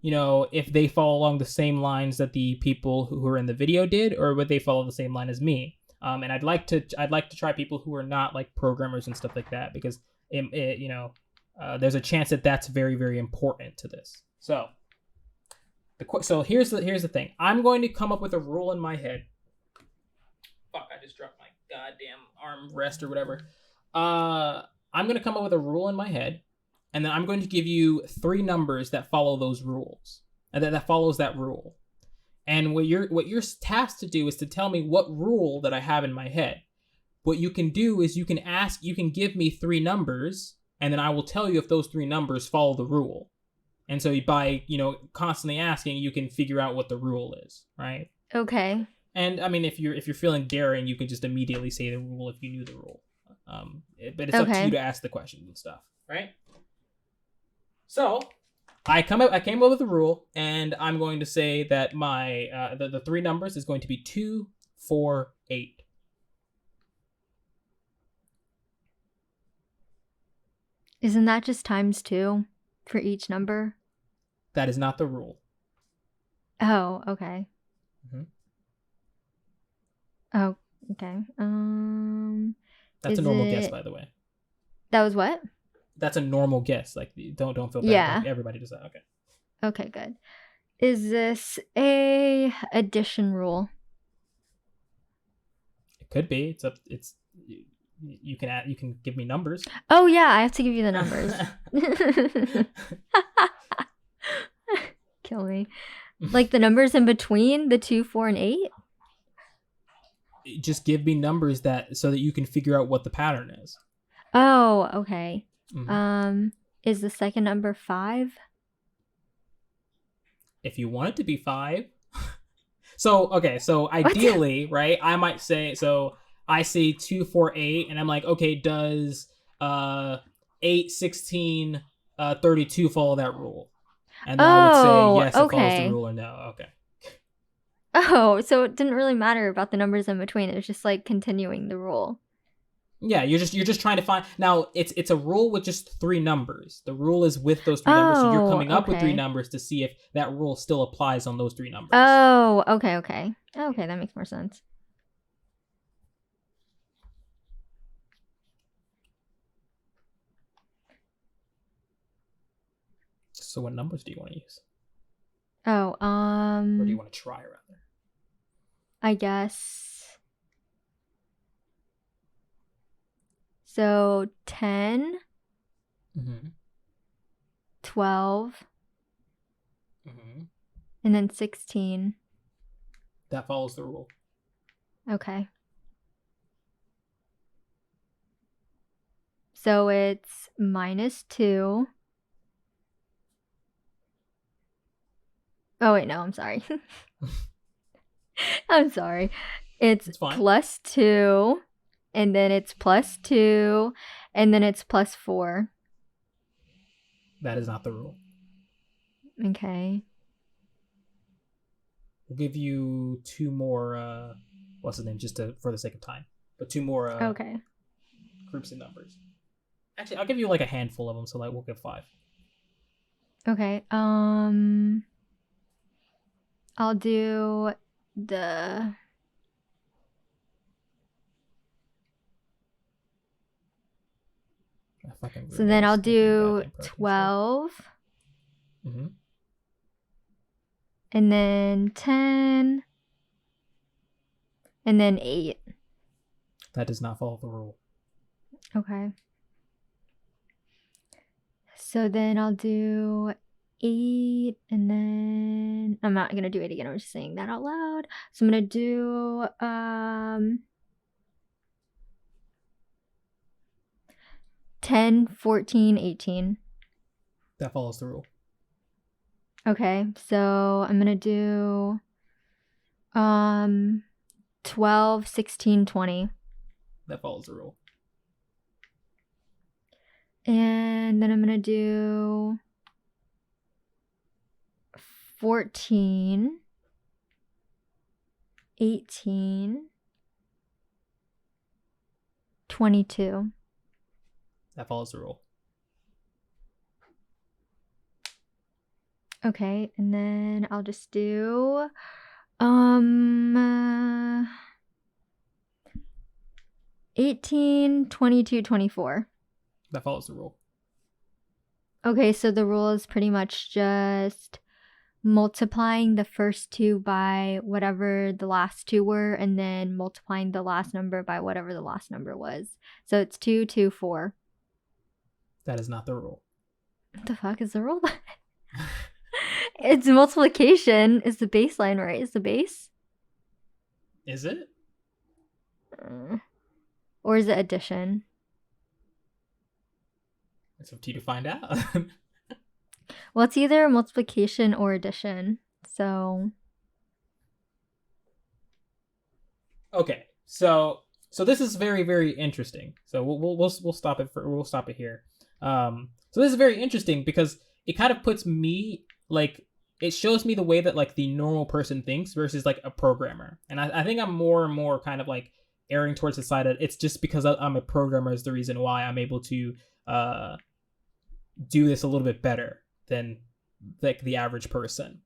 if they follow along the same lines that the people who are in the video did, or would they follow the same line as me. And I'd like to try people who are not like programmers and stuff like that, because there's a chance that that's very, very important to this. So here's the thing. I'm going to come up with a rule in my head. Fuck, I just dropped my goddamn arm rest or whatever. I'm going to come up with a rule in my head, and then I'm going to give you 3 numbers that follow those rules, and that follows that rule. And what you're tasked to do is to tell me what rule that I have in my head. What you can do is you can give me 3 numbers, and then I will tell you if those 3 numbers follow the rule. And so by, constantly asking, you can figure out what the rule is, right? Okay. And I mean, if you're feeling daring, you can just immediately say the rule if you knew the rule. But it's up to you to ask the questions and stuff, right? So I came up with a rule, and I'm going to say that my the 3 numbers is going to be 2, 4, 8. Isn't that just times 2 for each number? That is not the rule. Oh, okay. Mm-hmm. Oh, okay. That's a normal guess, by the way. That was what? That's a normal guess. Like, don't feel bad. Yeah. Like, everybody does that. Okay. Okay, good. Is this a addition rule? It could be. You can give me numbers. Oh yeah, I have to give you the numbers. Kill me. Like the numbers in between the 2, 4, and 8? Just give me numbers so that you can figure out what the pattern is. Oh, okay. Mm-hmm. Is the second number 5? If you want it to be 5. So ideally, right, I might say, so I say 2, 4, 8, and I'm like, okay, does 8, 16, 32 follow that rule? And then I would say yes, it follows the rule, or no. Okay. Oh, so it didn't really matter about the numbers in between. It was just like continuing the rule. Yeah, you're just trying to find. Now it's a rule with just 3 numbers. The rule is with those 3 numbers, so you're coming up with 3 numbers to see if that rule still applies on those 3 numbers. Oh, okay. Okay, that makes more sense. So what numbers do you want to use? Oh, or do you want to try rather? I guess. So 10, 12, and then 16. That follows the rule. Okay. So it's -2. Oh, wait, no, I'm sorry. I'm sorry. It's +2, and then it's +2, and then it's +4. That is not the rule. Okay. We'll give you 2 more, what's the name, just for the sake of time. But 2 more okay. groups and numbers. Actually, I'll give you like a handful of them, so like we'll give 5. Okay. I'll do the... So then I'll do 12. And then 10. And then 8. That does not follow the rule. Okay. So then I'll do 8, and then I'm not gonna do 8 again. I'm just saying that out loud. So I'm gonna do 10, 14, 18. That follows the rule. Okay, so I'm gonna do 12, 16, 20. That follows the rule. And then I'm gonna do 14, 18, 22. That follows the rule. Okay, and then I'll just do 18, 22, 24. That follows the rule. Okay, so the rule is pretty much just multiplying the first 2 by whatever the last 2 were, and then multiplying the last number by whatever the last number was. So it's 2, 2, 4. That is not the rule. What the fuck is the rule? It's multiplication is the baseline, right? Is the base? Is it? Or is it addition? It's up to you to find out. Well, it's either multiplication or addition. So. Okay, so this is very, very interesting. So we'll stop it here. So this is very interesting because it kind of puts me, like, it shows me the way that like the normal person thinks versus like a programmer. And I think I'm more and more kind of like erring towards the side that it's just because I'm a programmer is the reason why I'm able to do this a little bit better than like the average person.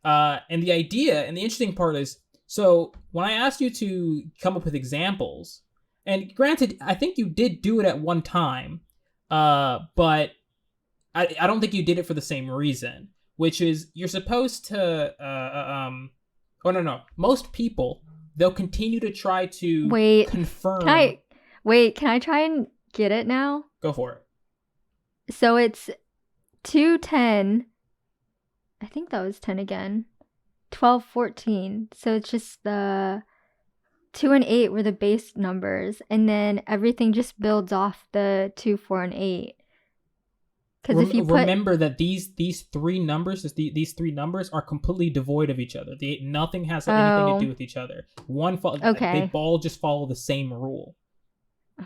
And the idea and the interesting part is, so when I asked you to come up with examples, and granted, I think you did do it at one time, but I don't think you did it for the same reason, which is you're supposed to, most people, they'll continue to try to confirm. Wait, can I try and get it now? Go for it. So it's 2, 10. I think that was 10 again. 12, 14. So it's just the 2 and 8 were the base numbers, and then everything just builds off the 2, 4, and 8. Because if you remember that these three numbers, these three numbers are completely devoid of each other. Nothing has anything to do with each other. They all just follow the same rule.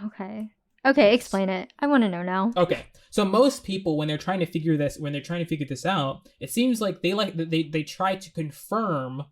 Okay. Okay, explain it. I want to know now. Okay. So most people, when they're trying to figure this out, it seems like they try to confirm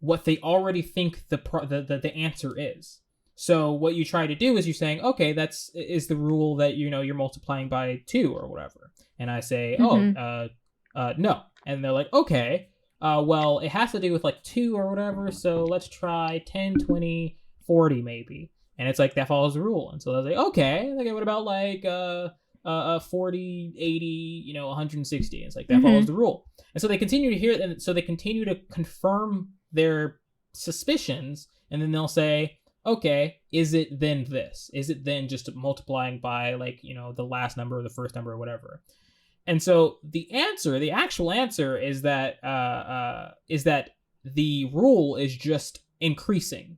what they already think the answer is. So what you try to do is you're saying, okay, is the rule that you're multiplying by 2 or whatever. And I say, no. And they're like, okay, well, it has to do with like 2 or whatever. So let's try 10, 20, 40 maybe. And it's like, that follows the rule. And so I was like, okay, what about like 40, 80, 160? And it's like, that follows the rule. And so they continue to hear it. And so they continue to confirm their suspicions. And then they'll say, okay, is it then this? Is it then just multiplying by like, the last number or the first number or whatever? And so the actual answer is that the rule is just increasing.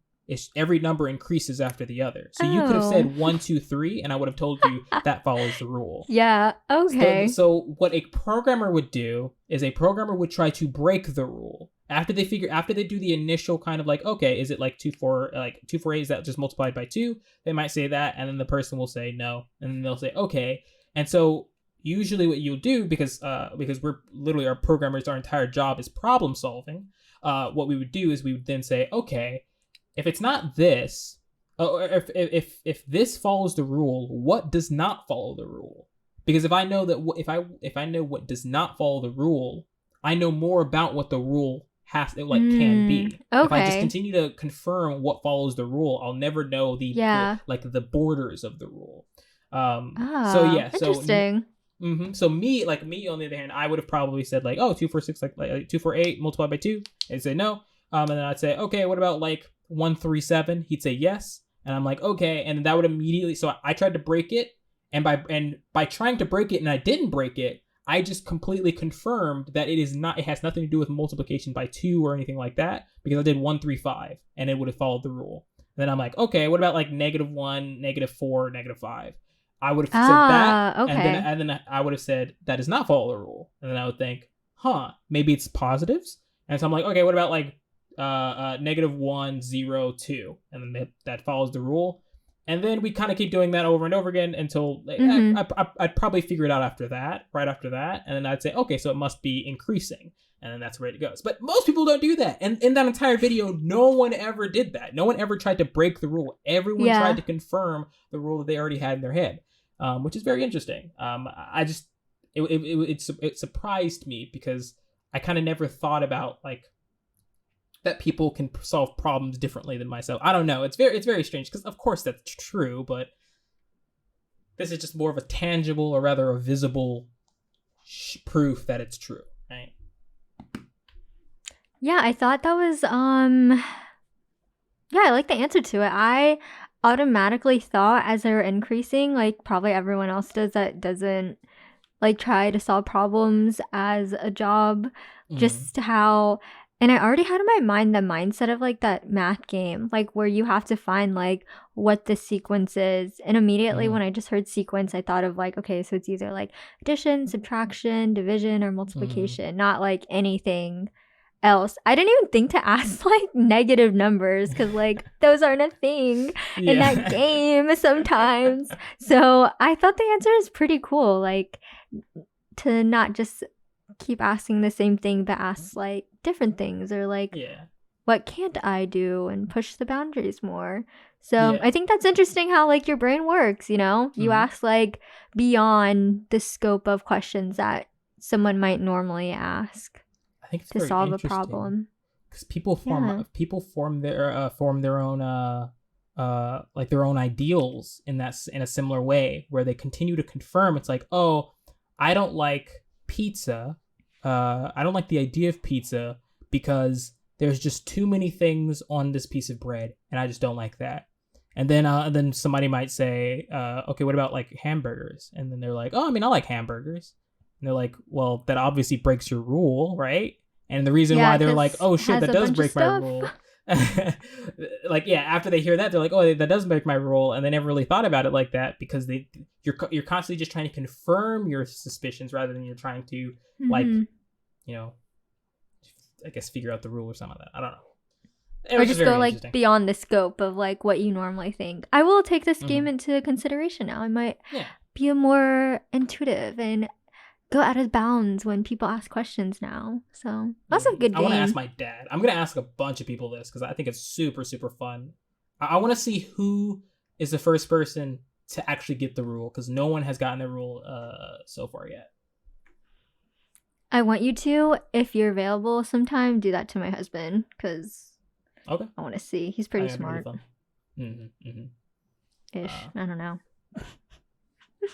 Every number increases after the other. So you could have said 1, 2, 3, and I would have told you that follows the rule. Yeah, okay. So what a programmer would do is a programmer would try to break the rule. After they do the initial kind of like, okay, is it like 2, 4, 8, is that just multiplied by 2? They might say that, and then the person will say no, and then they'll say, okay. And so usually what you'll do, because we're literally, our programmers, our entire job is problem solving, what we would do is we would then say, okay, if it's not this, or if this follows the rule, what does not follow the rule? Because if I know that if I know what does not follow the rule, I know more about what the rule can be. Okay. If I just continue to confirm what follows the rule, I'll never know the borders of the rule. So yeah, interesting. So me on the other hand, I would have probably said like, oh, 2, 4, 6, like 2, 4, 8 multiplied by 2. I'd say no. And then I'd say, okay, what about like 1, 3, 7? He'd say yes. And I'm like, okay. And that would immediately, so I tried to break it. And by trying to break it and I didn't break it, I just completely confirmed that it has nothing to do with multiplication by 2 or anything like that, because I did 1, 3, 5 and it would have followed the rule. And then I'm like, okay, what about like -1, -4, -5? I would have said that. Okay. And then I would have said that does not follow the rule. And then I would think, maybe it's positives. And so I'm like, okay, what about like -1, 0, 2? And then that follows the rule. And then we kind of keep doing that over and over again until I'd probably figure it out right after that. And then I'd say, okay, so it must be increasing. And then that's where it goes. But most people don't do that. And in that entire video, no one ever did that. No one ever tried to break the rule. Everyone tried to confirm the rule that they already had in their head, which is very interesting. It surprised me because I kind of never thought about like that people can solve problems differently than myself. I don't know. It's very strange because of course that's true, but this is just more of a tangible or rather a visible proof that it's true, right? Yeah, I thought that was I like the answer to it. I automatically thought as they were increasing, like probably everyone else does that doesn't like try to solve problems as a job, just how. And I already had in my mind the mindset of like that math game, like where you have to find like what the sequence is. And immediately when I just heard sequence, I thought of like, okay, so it's either like addition, subtraction, division, or multiplication, not like anything else. I didn't even think to ask like negative numbers because like those aren't a thing in that game sometimes. So I thought the answer is pretty cool, like to not just keep asking the same thing but ask like different things, or like what can't I do, and push the boundaries more. So I think that's interesting how like your brain works, you ask like beyond the scope of questions that someone might normally ask to solve a problem, because people form their own like their own ideals in a similar way, where they continue to confirm. It's like, oh, I don't like pizza. I don't like the idea of pizza because there's just too many things on this piece of bread, and I just don't like that. And then somebody might say, okay, what about like hamburgers? And then they're like, oh, I mean, I like hamburgers. And they're like, well, that obviously breaks your rule, right? And the reason Yeah, why they're like, because oh it shit, has that a does bunch of break my stuff. rule. Like, yeah, after they hear that, they're like, oh, that does break my rule, and they never really thought about it like that because you're constantly just trying to confirm your suspicions rather than you're trying to like, Hmm. you know, I guess figure out the rule or something like that. I don't know. It Or was just just go very like interesting. beyond the scope of like what you normally think. I will take this game Mm-hmm. into consideration now. I might Yeah. be more intuitive and go out of bounds when people ask questions now. So that's a good I want to ask game. my dad. I'm gonna ask a bunch of people this because I think it's super super fun. I want to see who is the first person to actually get the rule because no one has gotten the rule so far yet. I want you to, if you're available sometime, do that to my husband because Okay, I want to see. He's I pretty think that'd be really smart fun. ish. I don't know.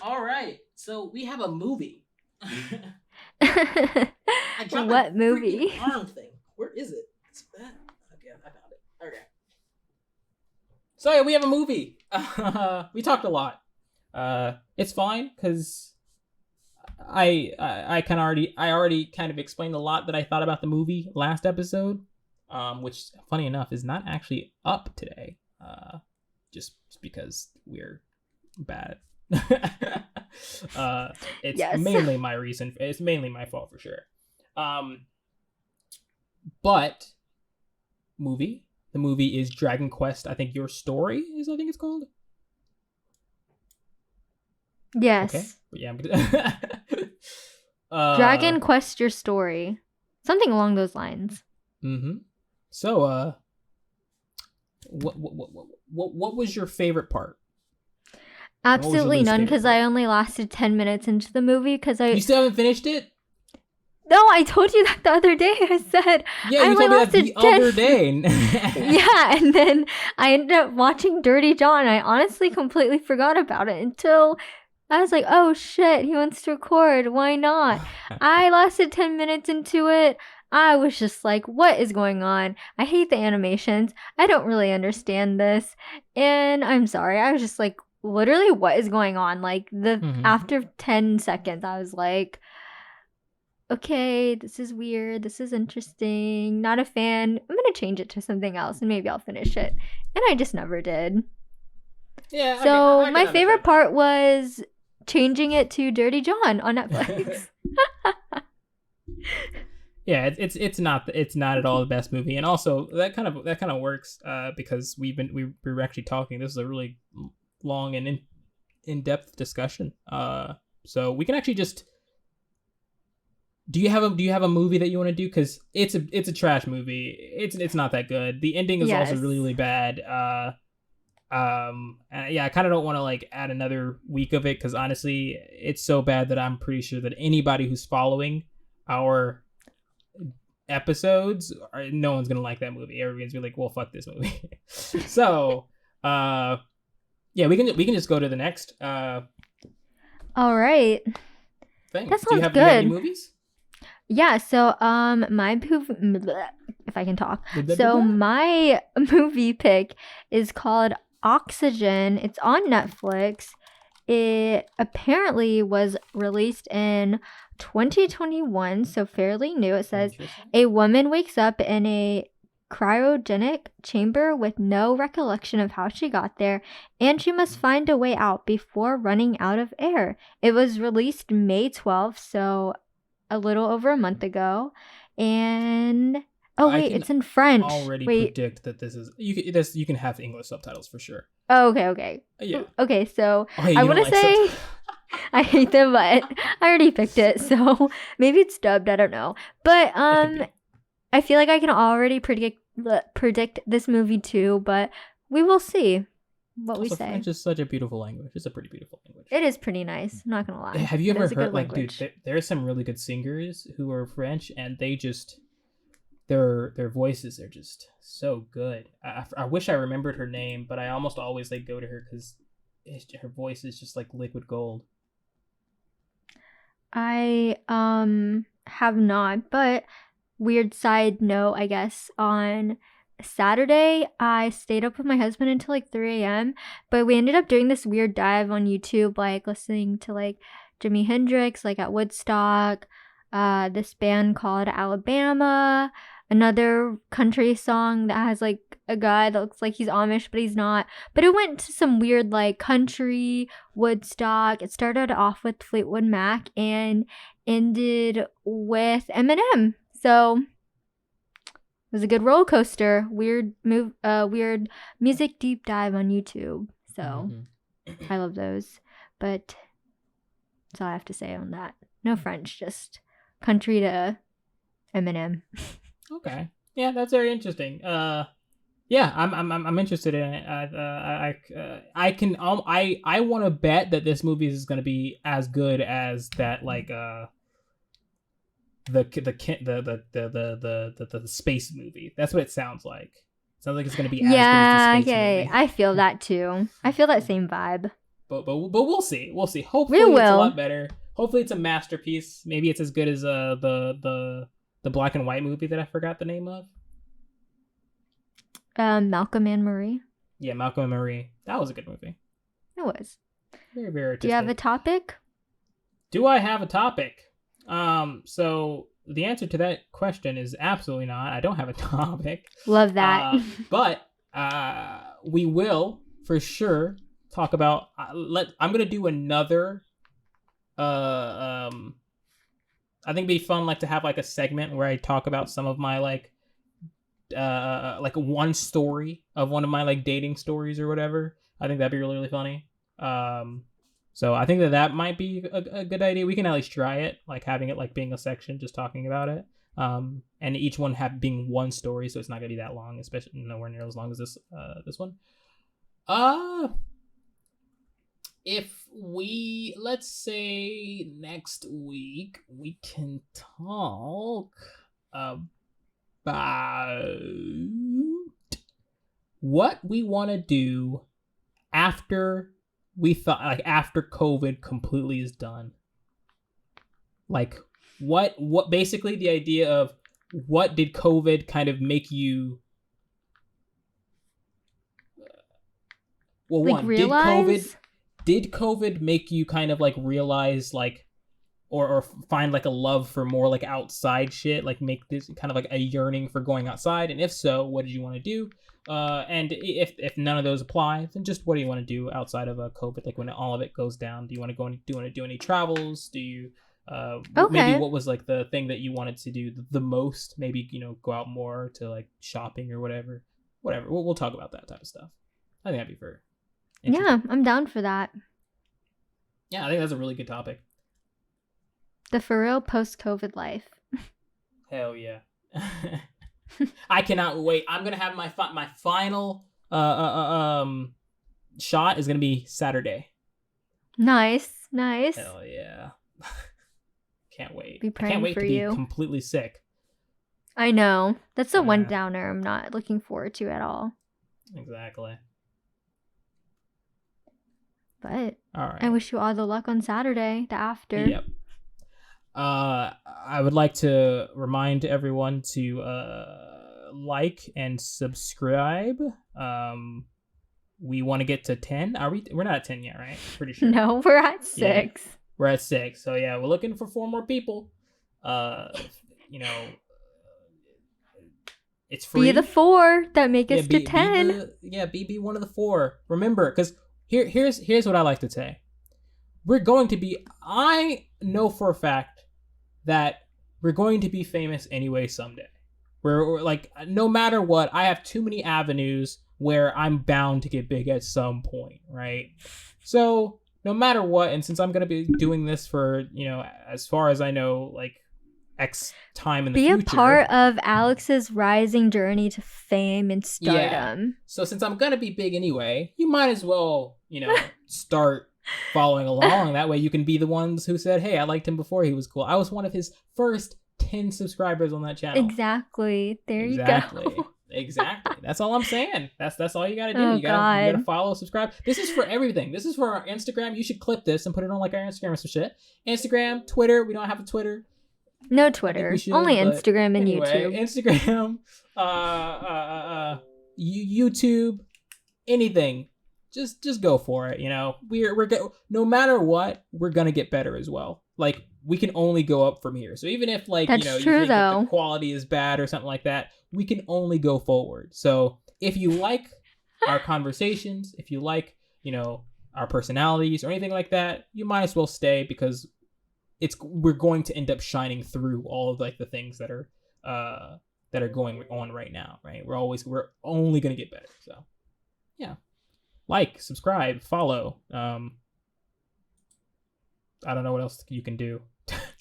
All right, so we have a movie. I dropped What my movie? freaking arm thing. Where is it? It's bad. Okay, I found it. Okay. So yeah, we have a movie. We talked a lot. It's fine because I already kind of explained a lot that I thought about the movie last episode. Which funny enough is not actually up today. Just because we're bad. It's Yes. mainly my reason. It's mainly my fault for sure. But the movie is Dragon Quest. I think Your Story is. I think it's called. Yes. Okay. But yeah. I'm good. Dragon Quest Your Story. Something along those lines. Mm-hmm. So, what was your favorite part? Absolutely least none, favorite because part? I only lasted 10 minutes into the movie because You still haven't finished it? No, I told you that the other day. I said Yeah, I you only told me that lasted the 10. other day. Yeah, and then I ended up watching Dirty John. I honestly completely forgot about it until I was like, oh shit, he wants to record. Why not? I lasted 10 minutes into it. I was just like, what is going on? I hate the animations. I don't really understand this. And I'm sorry. I was just like, literally, what is going on? Like, after 10 seconds, I was like, okay, this is weird. This is interesting. Not a fan. I'm going to change it to something else and maybe I'll finish it. And I just never did. Yeah. So, I my can favorite understand part was changing it to Dirty John on that. Netflix. Yeah, it's not at all the best movie, and also that kind of works because we were actually talking. This is a really long and in-depth discussion. So we can actually just. Do you have a movie that you want to do? Because it's a trash movie. It's not that good. The ending is also Yes. really really bad. Yeah, I kind of don't want to like add another week of it because honestly, it's so bad that I'm pretty sure that anybody who's following our episodes, no one's gonna like that movie. Everyone's gonna be like, well, fuck this movie. So yeah, we can just go to the next All right. thing. That Do you sounds have any good. movies? Yeah, so my if I can talk. So my movie pick is called Oxygen. It's on Netflix. It apparently was released in 2021, so fairly new. It says a woman wakes up in a cryogenic chamber with no recollection of how she got there, and she must find a way out before running out of air. It was released May 12th, so a little over a month ago. And oh wait, it's in French. Already wait. predict that this is you can have English subtitles for sure. Oh, okay. Yeah. Okay, so Oh, hey, I want to say I hate them, but I already picked it, so maybe it's dubbed. I don't know, but I feel like I can already predict this movie too. But we will see what we say. French is such a beautiful language. It's a pretty beautiful language. It is pretty nice. I'm not gonna lie. Have you ever heard like, language. dude? There are some really good singers who are French, and they just their voices are just so good. I wish I remembered her name, but I almost always like go to her because her voice is just like liquid gold. I have not, but weird side note, I guess, on Saturday, I stayed up with my husband until like 3 a.m. But we ended up doing this weird dive on YouTube, like listening to like Jimi Hendrix, like at Woodstock, this band called Alabama, another country song that has like a guy that looks like he's Amish, but he's not. But it went to some weird like country, Woodstock. It started off with Fleetwood Mac and ended with Eminem. So it was a good roller coaster. Weird music deep dive on YouTube. So I love those. But that's all I have to say on that. No French, just country to Eminem. Okay. Yeah, that's very interesting. Yeah, I'm interested in it. I want to bet that this movie is going to be as good as that, like the space movie. That's what it sounds like. It sounds like it's going to be as good as the space movie. I feel that too. I feel that same vibe. But we'll see. We'll see. Hopefully it's a lot better. Hopefully it's a masterpiece. Maybe it's as good as the black and white movie that I forgot the name of. Malcolm and Marie. Yeah, Malcolm and Marie. That was a good movie. It was. Very, very artistic. Do you have a topic? Do I have a topic? So the answer to that question is absolutely not. I don't have a topic. Love that. But we will for sure talk about. I'm gonna do another. I think it'd be fun, like, to have like a segment where I talk about some of my like one story of one of my like dating stories or whatever. I think that'd be really, really funny. So I think that might be a good idea. We can at least try it, like having it like being a section, just talking about it. And each one being one story, so it's not gonna be that long, especially nowhere near as long as this one. If we, let's say next week, we can talk about what we want to do after after COVID completely is done. Like what basically the idea of what did COVID kind of make you like realize? Did COVID make you kind of like realize like or find like a love for more like outside shit, like make this kind of like a yearning for going outside? And if so, what did you want to do? And if none of those apply, then just what do you want to do outside of COVID? Like when all of it goes down, do you want to do any travels? Do you maybe what was like the thing that you wanted to do the most? Maybe, go out more to like shopping or whatever. We'll talk about that type of stuff. I think that'd be fair. Yeah, I'm down for that. Yeah, I think that's a really good topic. The for real post-COVID life. Hell yeah. I cannot wait. I'm gonna have my final shot is gonna be Saturday. Nice. Hell yeah. Can't wait. Be praying I can't wait for to you. Be completely sick. I know. That's the one downer I'm not looking forward to at all. Exactly. But all right. I wish you all the luck on Saturday, the after. Yep. I would like to remind everyone to like and subscribe. We want to get to 10. We're not at 10 yet, right? Pretty sure. No, we're at 6. Yeah, we're at 6. So yeah, we're looking for 4 more people. It's free. Be the 4 that make us to 10. Be one of the 4. Remember, because here's what I like to say. I know for a fact that we're going to be famous anyway someday. We're like, no matter what, I have too many avenues where I'm bound to get big at some point, right? So no matter what, and since I'm going to be doing this for, as far as I know, like X time in the future. Be a part of Alex's rising journey to fame and stardom. Yeah. So since I'm going to be big anyway, you might as well, start following along. That way you can be the ones who said, hey, I liked him before he was cool. I was one of his first 10 subscribers on that channel. Exactly. You go. Exactly. That's all I'm saying. That's all you gotta do. Oh, you gotta follow, subscribe. This is for everything. This is for our Instagram. You should clip this and put it on like our Instagram or some shit. Instagram, Twitter. We don't have a Twitter. No I think Twitter. we should, Only but Instagram and anyway, YouTube. Instagram, YouTube, anything. Just go for it. You know, no matter what, we're gonna get better as well. Like we can only go up from here. So even if like That's you true, think that the though. quality is bad or something like that, we can only go forward. So if you like our conversations, if you like our personalities or anything like that, you might as well stay because we're going to end up shining through all of like the things that are going on right now, right? We're only going to get better. So yeah, like, subscribe, follow. I don't know what else you can do.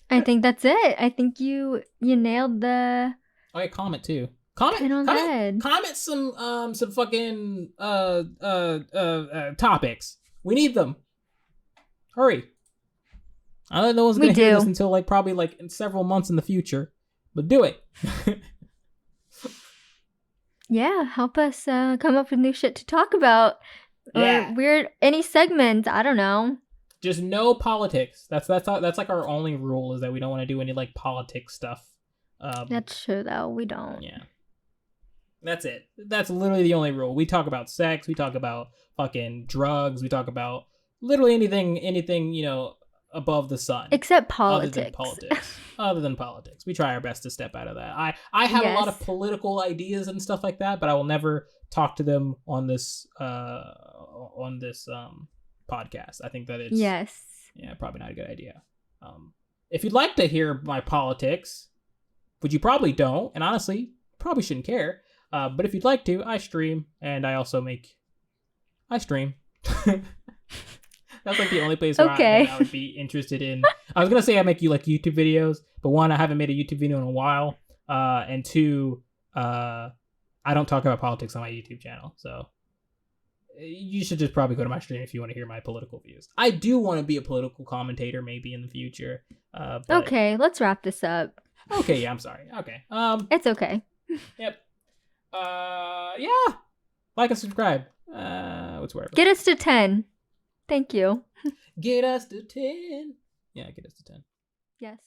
I think that's it. I think you nailed the Oh yeah, comment too. hit on the head. Comment some fucking topics. We need them. Hurry. I don't know no one's gonna hear this until like probably like in several months in the future, but do it. Yeah, help us come up with new shit to talk about. Yeah. Or weird any segments, I don't know. Just no politics. That's like our only rule is that we don't want to do any like politics stuff. That's true though. We don't. Yeah. That's it. That's literally the only rule. We talk about sex, we talk about fucking drugs, we talk about literally anything, above the sun. Except politics. Other than politics. We try our best to step out of that. I have a lot of political ideas and stuff like that, but I will never talk to them on this podcast. I think that it's probably not a good idea. If you'd like to hear my politics, which you probably don't, and honestly probably shouldn't care, but if you'd like to, I stream, and I stream. That's like the only place where I would be interested in. I was gonna say I make you like YouTube videos, but one, I haven't made a YouTube video in a while, and two, I don't talk about politics on my YouTube channel. So you should just probably go to my stream if you want to hear my political views. I do want to be a political commentator maybe in the future. But... Okay, let's wrap this up. Okay, yeah, I'm sorry. Okay, it's okay. Yep. Yeah. Like and subscribe. What's whatever. Get us to 10. Thank you. Get us to 10. Yeah, get us to 10. Yes.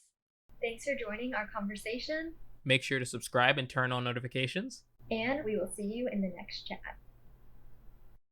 Thanks for joining our conversation. Make sure to subscribe and turn on notifications. And we will see you in the next chat.